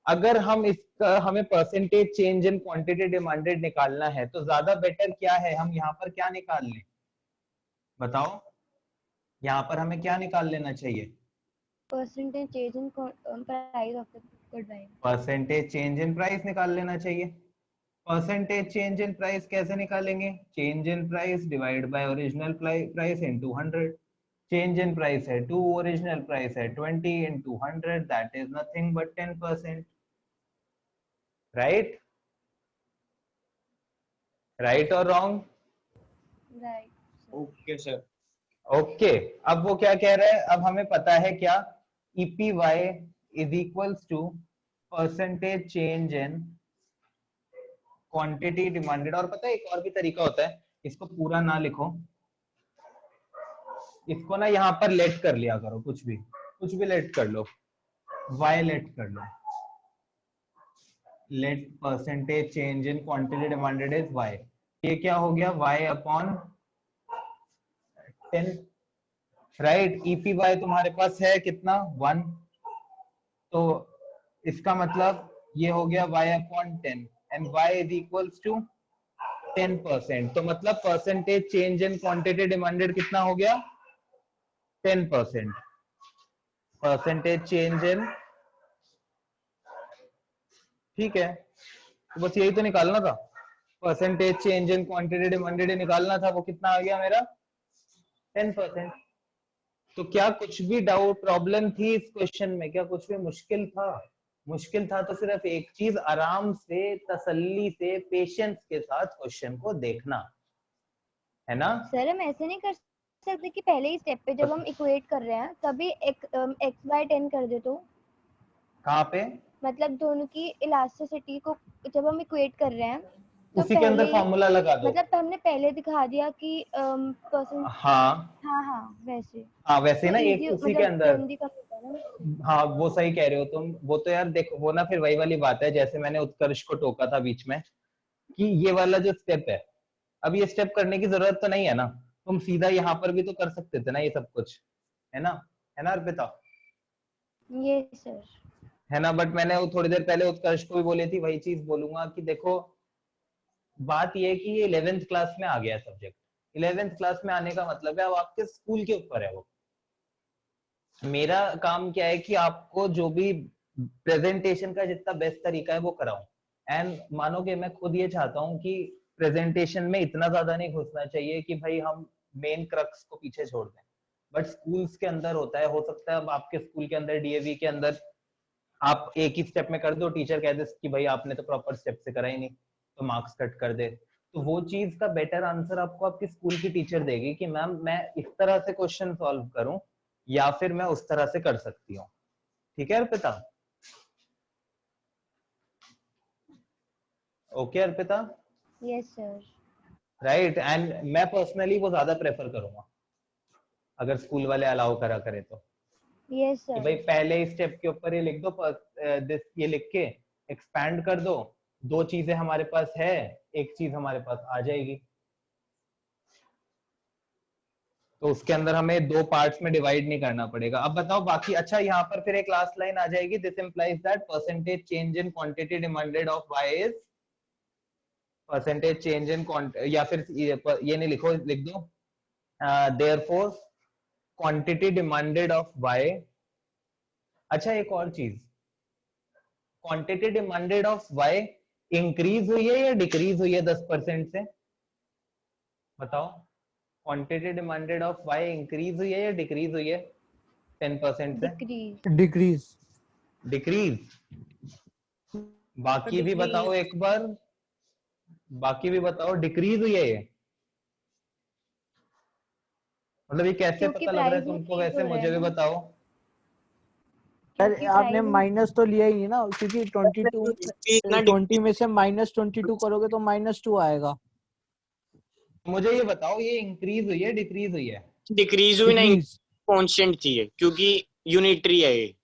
अगर हम इसका, हमें percentage change in quantity demanded निकालना है तो ज्यादा बेटर क्या है? हम यहाँ पर क्या निकाल लें? बताओ, यहाँ पर हमें क्या निकाल लेना चाहिए? Percentage change in price of the good buy. Percentage change in price निकाल लेना चाहिए। परसेंटेज चेंज इन प्राइस कैसे निकालेंगे? Change in price divide by original price into 100। Change in price है 2, ओरिजिनल प्राइस है 20 into 100, that is nothing but 10%। Right? Right और wrong? Right. Okay sir. Okay. अब वो क्या कह रहा है? अब हमें पता है क्या? EPY is equals to percentage change in quantity demanded. और पता है एक और भी तरीका होता है, इसको पूरा ना लिखो, इसको ना यहाँ पर लेट कर लिया करो, कुछ भी लेट कर लो, y लेट कर लो। Let percentage change in quantity demanded is y। ये क्या हो गया? y upon 10, right? EPY तुम्हारे पास है कितना? 1। तो इसका मतलब ये हो गया y upon 10 and y is equals to 10%। तो मतलब percentage change in quantity demanded कितना हो गया? 10%। परसेंटेज चेंज इन, ठीक है। तो बस यही तो निकालना था, percentage change in quantity demanded निकालना था। वो कितना आ गया मेरा? 10%। तो क्या कुछ भी डाउट प्रॉब्लम थी इस क्वेश्चन में? क्या कुछ भी मुश्किल था? मुश्किल था तो सिर्फ एक चीज, आराम से तसल्ली से पेशेंस के साथ क्वेश्चन को देखना, है ना? सर हम ऐसे नहीं कर सकते कि पहले ही स्टेप पे जब हम इक्वेट कर रहे हैं तभी x बाय 10 कर दे? तो कहाँ पे? मतलब दोनों की इलास्टिसिटी को जब हम इक्वेट कर रहे हैं तो उसी के अंदर पहले फॉर्मूला लगा दो। मतलब हमने पहले दिखा दिया कि परसेंट। हाँ हाँ वैसे हाँ, वैसे तो ना एक इजी उसी के मतलब अंदर। जल्दी कम होता है ना। हाँ वो सही कह रहे हो तुम। वो तो यार देखो, वो ना फिर वही वाली बात है, जैसे मैंने उत्कर्ष को टोका था बीच में कि ये वाला जो स्टेप है, अब ये स्टेप करने की जरूरत तो नहीं है ना, तुम सीधा यहाँ पर भी तो कर सकते थे ना ये सब कुछ, है ना? है ना अर्पिता? ये सर है ना? बट मैंने वो थोड़ी देर पहले उत्कर्ष को भी बोली थी, वही चीज बोलूंगा कि देखो बात ये है कि ये 11th क्लास में आ गया सब्जेक्ट। 11th क्लास में आने का मतलब है अब आपके स्कूल के ऊपर है वो। मेरा काम क्या है कि आपको जो भी प्रेजेंटेशन का जितना बेस्ट तरीका है वो कराऊं। एंड मानोगे मैं खुद ये चाहता हूँ कि प्रेजेंटेशन में इतना ज्यादा नहीं घुसना चाहिए कि भाई हम मेन क्रक्स को पीछे छोड़ दें। बट स्कूल्स के अंदर होता है, हो सकता है अब आपके स्कूल के अंदर डीएवी के अंदर आप एक ही स्टेप में कर दो, टीचर कह दे कि भाई आपने तो प्रॉपर स्टेप से करा ही नहीं तो मार्क्स कट कर दे। तो वो चीज का बेटर आंसर आपको आपकी स्कूल की टीचर देगी कि मैम मैं इस तरह से क्वेश्चन सॉल्व करूं या फिर मैं उस तरह से कर सकती हूँ। ठीक है Arpita? Okay Arpita? Yes sir. Right. And मैं पर्सनली वो ज्यादा प्रेफर करूंगा अगर स्कूल वाले अलाउ करा करे तो, यस कि सर। भाई पहले स्टेप के ऊपर ये लिख दो, ये लिख के एक्सपैंड कर दो, दो चीजें हमारे पास है, एक चीज हमारे पास आ जाएगी। तो उसके अंदर हमें दो पार्ट्स में डिवाइड नहीं करना पड़ेगा। अब बताओ बाकी। अच्छा यहाँ पर फिर एक लास्ट लाइन आ जाएगी, this implies that percentage change in quantity demanded of y is percentage change इन, या फिर ये नहीं लिखो, लिख दो therefore quantity demanded of y। अच्छा एक और चीज, quantity demanded of y increase हुई है या डिक्रीज हुई है 10% से? बताओ, quantity demanded of y increase हुई है या डिक्रीज हुई है 10% से? डिक्रीज। डिक्रीज। डिक्रीज। बाकी भी बताओ एक बार, बाकी भी बताओ डिक्रीज हुई है ये? मतलब ये कैसे क्योंकि पता लग रहा है प्राइस तुमको? इंक्रीज वैसे हो रहा मुझे है भी ना। बताओ। सर क्योंकि आपने प्राइस माइनस तो लिया ही नहीं ना, क्योंकि 20 में से -22 करोगे तो -2 आएगा। मुझे ये बताओ ये इंक्रीज हुई है डिक्रीज हुई है? डिक्रीज हुई नहीं, डिक्रीज। कांस्टेंट थी ये, क्योंकि यूनिटरी है ये।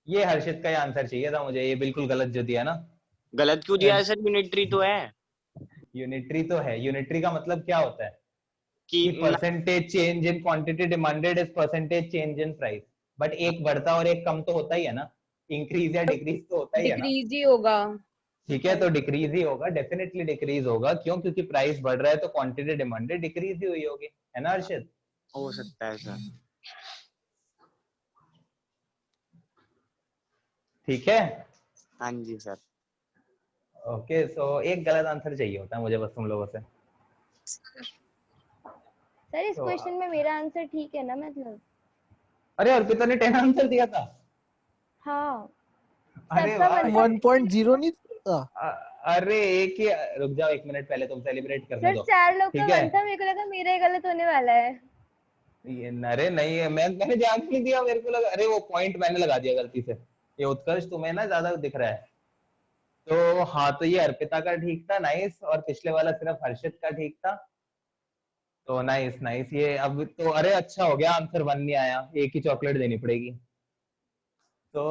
ये हर्षित का ही आंसर चाहिए था मुझे, ये बिल्कुल गलत जो दिया ना। गलत क्यों दिया है सर? यूनिटरी तो है यूनिटरी तो है। यूनिटरी का मतलब क्या होता है कि कि percentage change in quantity demanded is percentage change in price. But एक बढ़ता और एक कम तो होता ही है ना, इंक्रीज या डिक्रीज तो होता ही है ना। डिक्रीज ही होगा। ठीक है, तो डिक्रीज ही होगा, डेफिनेटली डिक्रीज होगा। क्यों? क्योंकि प्राइस बढ़ रहा है तो क्वांटिटी डिमांडेड डिक्रीज ही हुई होगी, है ना हर्षित? हो सकता है सर। ठीक है। हाँ जी सर। ओके, सो एक गलत आंसर चाहिए होता है मुझे बस तुम लोगों से। सर इस तो क्वेश्चन में मेरा आंसर ठीक है ना मतलब? अरे अर्पिता ने 10 आंसर दिया था। हाँ अरे सबका वाह। 1.0 नहीं था। अरे एक ही, रुक जाओ एक मिनट, पहले तुम सेलिब्रेट करने सर दो। 4 लोग का ठीक है। 1 था, मेरे को लगा मेरा ही गलत होने वाला है। ये अरे नहीं है, मैंने ध्यान नहीं दिया, मेरे को लगा अरे वो पॉइंट मैंने लगा दिया गलती से। ये उत्कर्ष तुम्हें ना ज्यादा दिख रहा है। तो हाँ, तो ये अर्पिता का ठीक था, नाइस। और पिछले वाला सिर्फ हर्षित का ठीक था। तो नाइस नाइस। ये अब तो अरे अच्छा हो गया, आंसर 1 नहीं आया, एक ही चॉकलेट देनी पड़ेगी। तो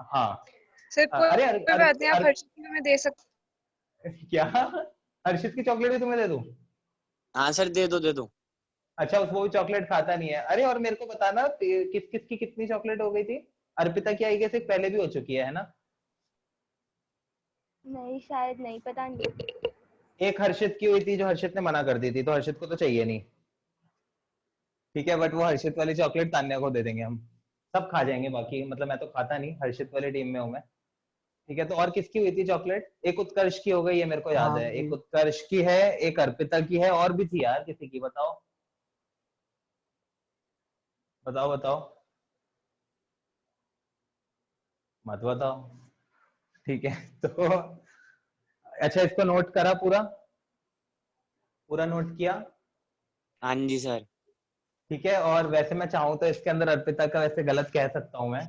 हाँ। सर अरे कोई बात नहीं, आप हर्षित को मैं दे सकते। क्या हर्षित की चॉकलेट भी तुम्हें दे दूं? हाँ सर दे दो दे दो। अच्छा, वो भी चॉकलेट खाता नहीं है। अरे और मेरे को बताना किस किस की कितनी चॉकलेट हो गई थी? अर्पिता की आई गेस एक पहले भी हो चुकी है ना? नहीं शायद नहीं, पता नहीं। एक हर्षित की हुई थी जो हर्षित ने मना कर दी थी, तो हर्षित को तो चाहिए नहीं। ठीक है, बट वो हर्षित वाली चॉकलेट तान्या को दे देंगे हम, सब खा जाएंगे बाकी। मतलब मैं तो खाता नहीं, हर्षित वाली टीम में हूं मैं। ठीक है, तो और किसकी हुई थी चॉकलेट? एक उत्कर्ष की हो गई, ये मेरे को याद हाँ है। जी। एक उत्कर्ष की है, एक अर्पिता की है, और भी थी यार किसी की, बताओ बताओ बताओ, मत बताओ। ठीक है तो अच्छा, इसको नोट करा, पूरा पूरा नोट किया? हाँ जी सर। ठीक है, और वैसे मैं चाहूँ तो इसके अंदर अर्पिता का वैसे गलत कह सकता हूँ मैं,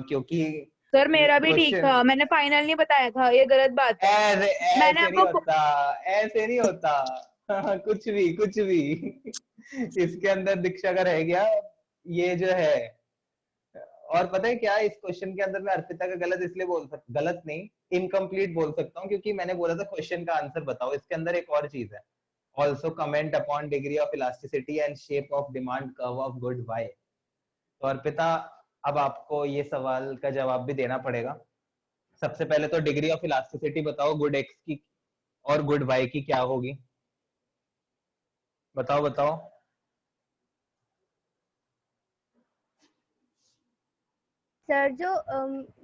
क्योंकि सर मेरा भी ठीक क्वेश्चन था, मैंने फाइनल नहीं बताया था, ये गलत बात है। ऐसे मैंने ऐसे नहीं आपको होता, ऐसे नहीं होता। कुछ भी कुछ भी। इसके अंदर दीक्षा का रह गया ये जो है। और पता है क्या, इस क्वेश्चन के अंदर मैं अर्पिता का गलत इसलिए बोल सकता, गलत नहीं, इनकम्प्लीट बोल सकता हूँ, क्योंकि मैंने बोला था क्वेश्चन का आंसर बताओ। इसके अंदर एक और चीज है, also comment upon degree of elasticity and shape of demand curve of good Y. तो अर्पिता, अब आपको ये सवाल का जवाब भी देना पड़ेगा। सबसे पहले तो डिग्री ऑफ इलास्टिसिटी बताओ गुड एक्स की और गुड वाई की क्या होगी, बताओ बताओ। सर जो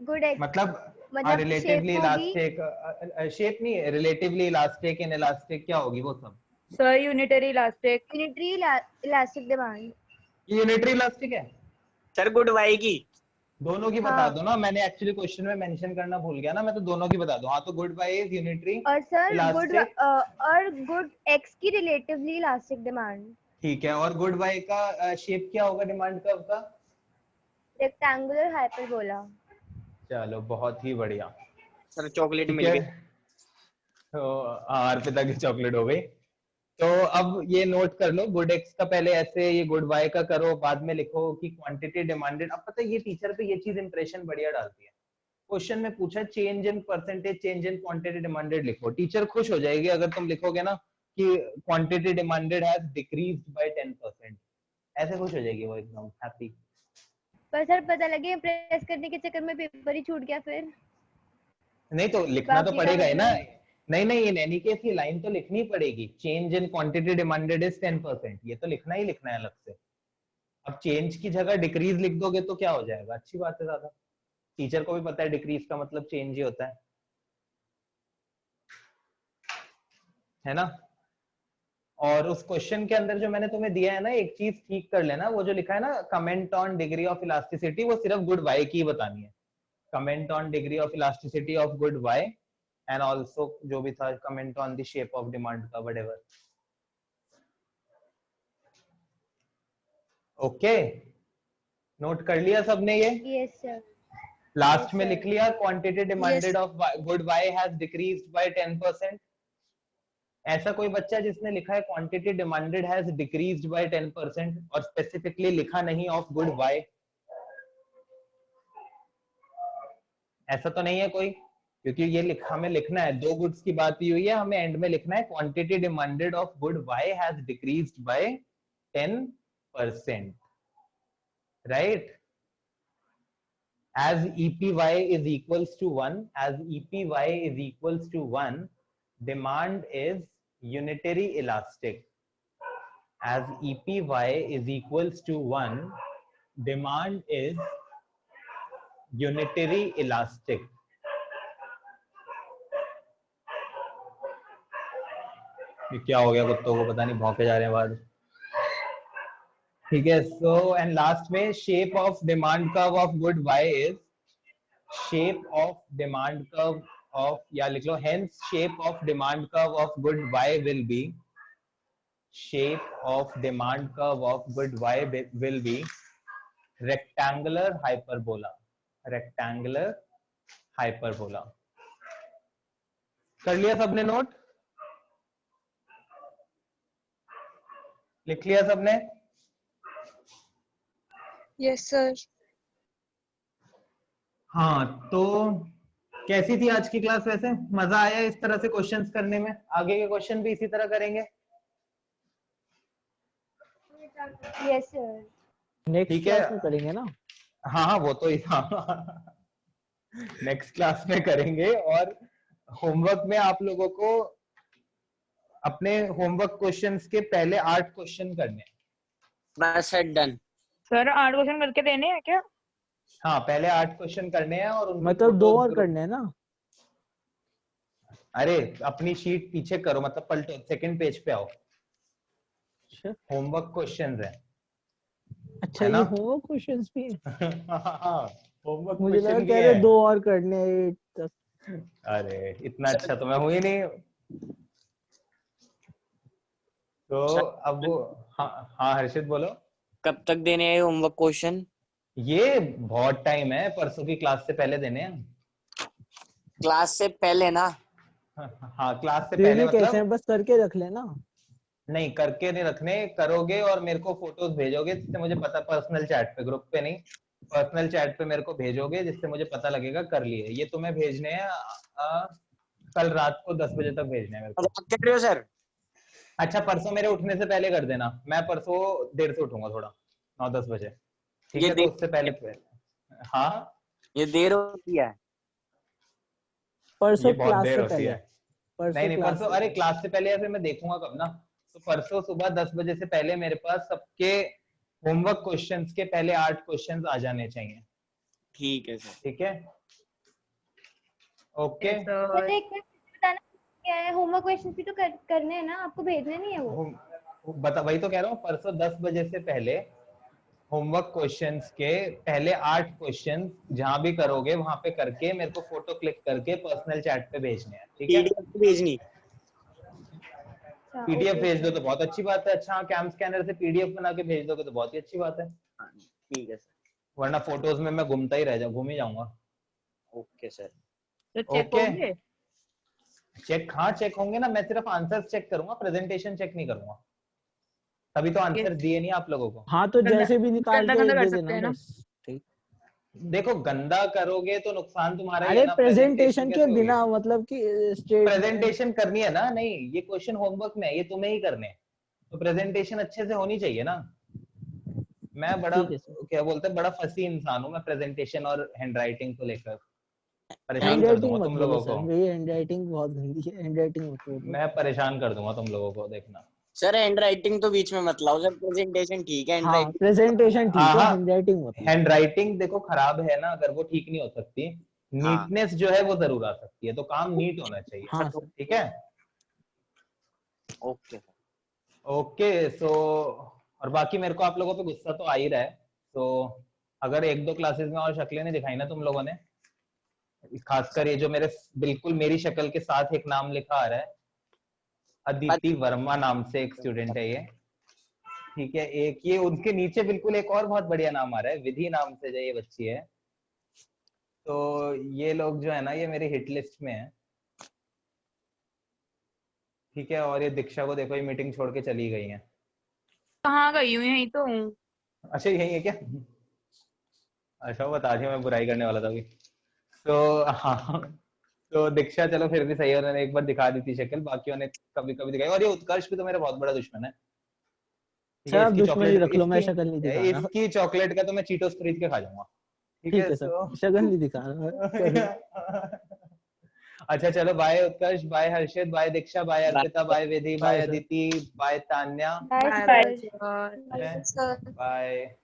गुड मतलब मतलब रिलेटिवली शेप होगी। इलास्टिक, शेप नहीं, रिलेटिवली इलास्टिक, इन इलास्टिक, क्या होगी वो सब? Sir unitary elastic. Unitary elastic demand. Unitary elastic है? सर गुड वाई की। दोनों की बता हाँ। दो ना, मैंने एक्चुअली क्वेश्चन में मेंशन करना भूल गया ना, मैं तो दोनों की बता दूं। हाँ, तो गुड वाई इज यूनिटरी और सर इलास्टिक। और गुड एक्स की रिलेटिवली इलास्टिक डिमांड। ठीक है, और गुड वाई का शेप क्या होगा डिमांड कर्व का? Rectangular hyperbola. चलो बहुत ही बढ़िया। सर चॉकलेट ठीक मिल है, गई। तो अर्पिता की चॉकलेट हो गई। तो अब ये नोट कर लो, गुड एक्स का पहले ऐसे, ये गुड वाई का करो, बाद में लिखो कि क्वांटिटी डिमांडेड। अब पता है ये टीचर पे ये चीज इंप्रेशन बढ़िया डालती है। क्वेश्चन में पूछा change in percentage, change in quantity demanded लिखो, टीचर खुश हो जाएगी अगर तुम लिखोगे ना कि quantity demanded has decreased by 10%, ऐसे खुश हो जाएगी वो, एकदम हैप्पी। पर सर पता लगे इम्प्रेस करने के चक्कर में पेपर ही छूट गया फिर। नहीं तो लिखना तो बाकी का पड़ेगा ही ना। मतलब नहीं नहीं, इन एनी केस ये लाइन तो लिखनी पड़ेगी, change in quantity demanded is 10%, ये तो लिखना ही लिखना है अलग से। अब चेंज की जगह डिक्रीज लिख दोगे तो क्या हो जाएगा, अच्छी बात है, ज्यादा टीचर को भी पता है डिक्रीज का मतलब चेंज ही होता है ना। और उस क्वेश्चन के अंदर जो मैंने तुम्हें दिया है ना, एक चीज ठीक कर लेना, वो जो लिखा है ना comment on degree of elasticity, वो सिर्फ गुड वाई की बतानी है। Comment on degree of elasticity of good Y and also जो भी था comment on the shape of demand का व्हाटएवर। ओके, नोट कर लिया सबने ये? Yes sir. लास्ट Yes, में sir. लिख लिया quantity demanded Yes. Of good Y has decreased by 10%। ऐसा कोई बच्चा जिसने लिखा है quantity demanded has decreased by 10% और स्पेसिफिकली लिखा नहीं ऑफ गुड वाई? ऐसा तो नहीं है कोई, क्योंकि ये लिखा, हमें लिखना है, दो गुड्स की बात ही हुई है, हमें एंड में लिखना है quantity demanded of good Y has decreased by 10%, right? as EPY is equals to 1, as EPY is equals to 1, demand is unitary elastic. As EPY is equals to 1, demand is unitary elastic. ये क्या हो गया कुत्तों को, पता नहीं भौंके जा रहे हैं बाद। ठीक है, सो एंड लास्ट में shape of demand curve of good Y is, shape of demand curve of, या लिख लो hence shape of demand curve of good Y will be, shape of demand curve of good Y will be rectangular hyperbola, rectangular hyperbola. कर लिया सबने note? लिख लिया सबने? Yes, sir. हाँ, तो कैसी थी आज की क्लास? वैसे मजा आया इस तरह से क्वेश्चंस करने में? आगे के क्वेश्चन भी इसी तरह करेंगे? Yes sir. नेक्स्ट ठीक है। क्लास में करेंगे ना? हाँ वो तो नेक्स्ट क्लास में करेंगे। और होमवर्क में आप लोगों को अपने होमवर्क क्वेश्चंस के पहले 8 क्वेश्चन करने हैं। बस है, डन। सर 8 क्वेश्चन करके देने हैं क्या? हाँ, पहले 8 क्वेश्चन करने हैं और उनके मतलब 2 photos और group- करने हैं ना? अरे अपनी शीट पीछे करो, मतलब पलटो, सेकंड पेज पे आओ, अच्छा। होमवर्क क्वेश्चंस है। अच्छा है ये ना? होमवर्क क्वेश्चंस भी है? होमवर्क मुझे लगा क्वेश्चन भी कह रहे है। 2 और करने हैं 8 तक। अरे इतना अच्छा तो मैं हूं ही नहीं। तो अब वो, हाँ हाँ हर्षित बोलो। कब तक देने हैं होमवर्क क्वेश्चन? ये बहुत टाइम है, परसों की क्लास से पहले देने हैं। क्लास से पहले ना? हाँ क्लास से पहले देने कैसे मतलब हैं, बस करके रख लेना। नहीं, करके नहीं रखने, करोगे और मेरे को फोटोज भेजोगे जिससे मुझे पता, पर्सनल चैट पे, ग्रुप पे नहीं, पर्सनल चैट पे मेरे को भेजोगे जिससे मुझे पता लगेगा कर लिए। ये तुम्हें भेजने हैं कल रात को 10 बजे तक भेजने हैं मेरे को। मजाक कर रहे हो सर? अच्छा परसों मेरे उठने से पहले कर देना, मैं परसों देर से उठूंगा थोड़ा, 9-10 बजे, ठीक ये है? तो देर उससे पहले हाँ ये देर होती है। ये परसों बहुत क्लास देर से होती पहले, है। परसों नहीं क्लास परसों, से अरे पहले। क्लास से पहले या फिर मैं देखूंगा कब ना। तो परसों सुबह 10 बजे से पहले मेरे पास सबके होमवर्क क्वेश्चंस के पहले 8 क्वेश्चंस आ जाने चाहिए, ठीक है सर। ठीक है? ओके। सर एक बार बताना क्या है, होमवर्क क्वेश्चन भी तो करने हैं ना, आपको भेजने नहीं है वो? बता, वही तो कह रहा हूँ, परसों 10 बजे से पहले होमवर्क क्वेश्चंस के पहले 8 क्वेश्चन जहां भी करोगे वहां पे करके मेरे को फोटो क्लिक करके पर्सनल चैट पे भेजने हैं, ठीक है? पीडीएफ भेजनी? पीडीएफ ओके भेज दो सर। तो बहुत अच्छी बात है। अच्छा कैम स्कैनर से पीडीएफ बना के भेज दोगे तो बहुत ही अच्छी बात है, ठीक है सर। वरना फोटोज में मैं घूमता ही रह जाऊँ, घूम ही जाऊंगा। Okay sir. तो चेक ओके होंगे? चेक, हाँ चेक होंगे ना, मैं सिर्फ आंसर चेक करूंगा, प्रेजेंटेशन चेक नहीं करूंगा, तभी तो आंसर दिए नहीं आप लोगों को। हाँ तो गंदा जैसे भी निकाल गंदा के गंदा कर दे सकते देना हैं ना? बस। ठीक। देखो गंदा करोगे तो नुकसान तुम्हारा ही है अरे ना, प्रेजेंटेशन के कैसे होगी? बिना मतलब कि स्टेटमेंट। प्रेजेंटेशन करनी है ना, नहीं ये क्वेश्चन होमवर्क में है, ये तुम्हें ही करने हैं, तो प्रेजेंटेशन अच्छे से होनी चाहिए ना। मैं बड़ा, ठीक है सर। क्या बोलते हैं, बड़ा फसी इंसान हूँ मैं प्रेजेंटेशन और हैंडराइटिंग को लेकर, परेशान कर दूंगा हैंडराइटिंग मत तुम बोलो लोगों को। सर, मेरी हैंडराइटिंग बहुत गंदी है, हैंडराइटिंग मत बोलो। मैं परेशान कर दूंगा तुम लोगों को, देखना। सर हैंड राइटिंग तो बीच में मत लाओ सर, प्रेजेंटेशन ठीक है, हैंड हाँ राइटिंग। प्रेजेंटेशन ठीक है, हाँ हैंडराइटिंग मत लो। हैंडराइटिंग देखो खराब है ना, अगर वो ठीक नहीं हो सकती, हाँ नीटनेस जो है वो जरूर आ सकती है, तो काम नीट होना चाहिए, हाँ सर। ठीक है? Okay sir. ओके सो, और बाकी मेरे को आप लोगों पे गुस्सा तो आ ही रहा है, तो अगर 1-2 क्लासेस में और शक्लें नहीं दिखाई ना तुम लोगों ने, खासकर ये जो मेरे बिल्कुल मेरी शक्ल के साथ एक नाम लिखा आ रहा है, अदिति वर्मा नाम से एक स्टूडेंट है ये, ठीक है? एक ये उनके नीचे बिल्कुल एक और बहुत बढ़िया नाम आ रहा है, विधि नाम से जो ये बच्ची है, तो ये लोग जो है ना ये मेरी हिट लिस्ट में है, ठीक है? और ये दीक्षा को देखो, ये मीटिंग छोड़ के चली गई है। कहाँ गई हूँ? यही तो हूँ। अच्छा यही है क्या? अच्छा बता दिया, मैं बुराई करने वाला था अभी। तो हाँ, तो दीक्षा चलो फिर भी सही है, उन्होंने एक बार दिखा दी थी शक्ल, बाकियों ने कभी कभी दिखाई। और ये उत्कर्ष भी तो मेरा बहुत बड़ा दुश्मन है, ठीक सर है? आप इसकी दुश्मनी चॉकलेट, रख लो, मैं शक्ल नहीं दिखा रहा। इसकी चॉकलेट का तो मैं चीटोस खरीद के खा जाऊंगा, ठीक ठीक है? है सर, तो शक्ल नहीं दिखा रहा कर लो। अच्छा चलो, bye Utkarsh, bye Harshit, bye Diksha, bye Arpita, bye Vidhi, bye bye sir. Aditi, bye Tanya, bye bye sir. Sir. Bye sir. Bye.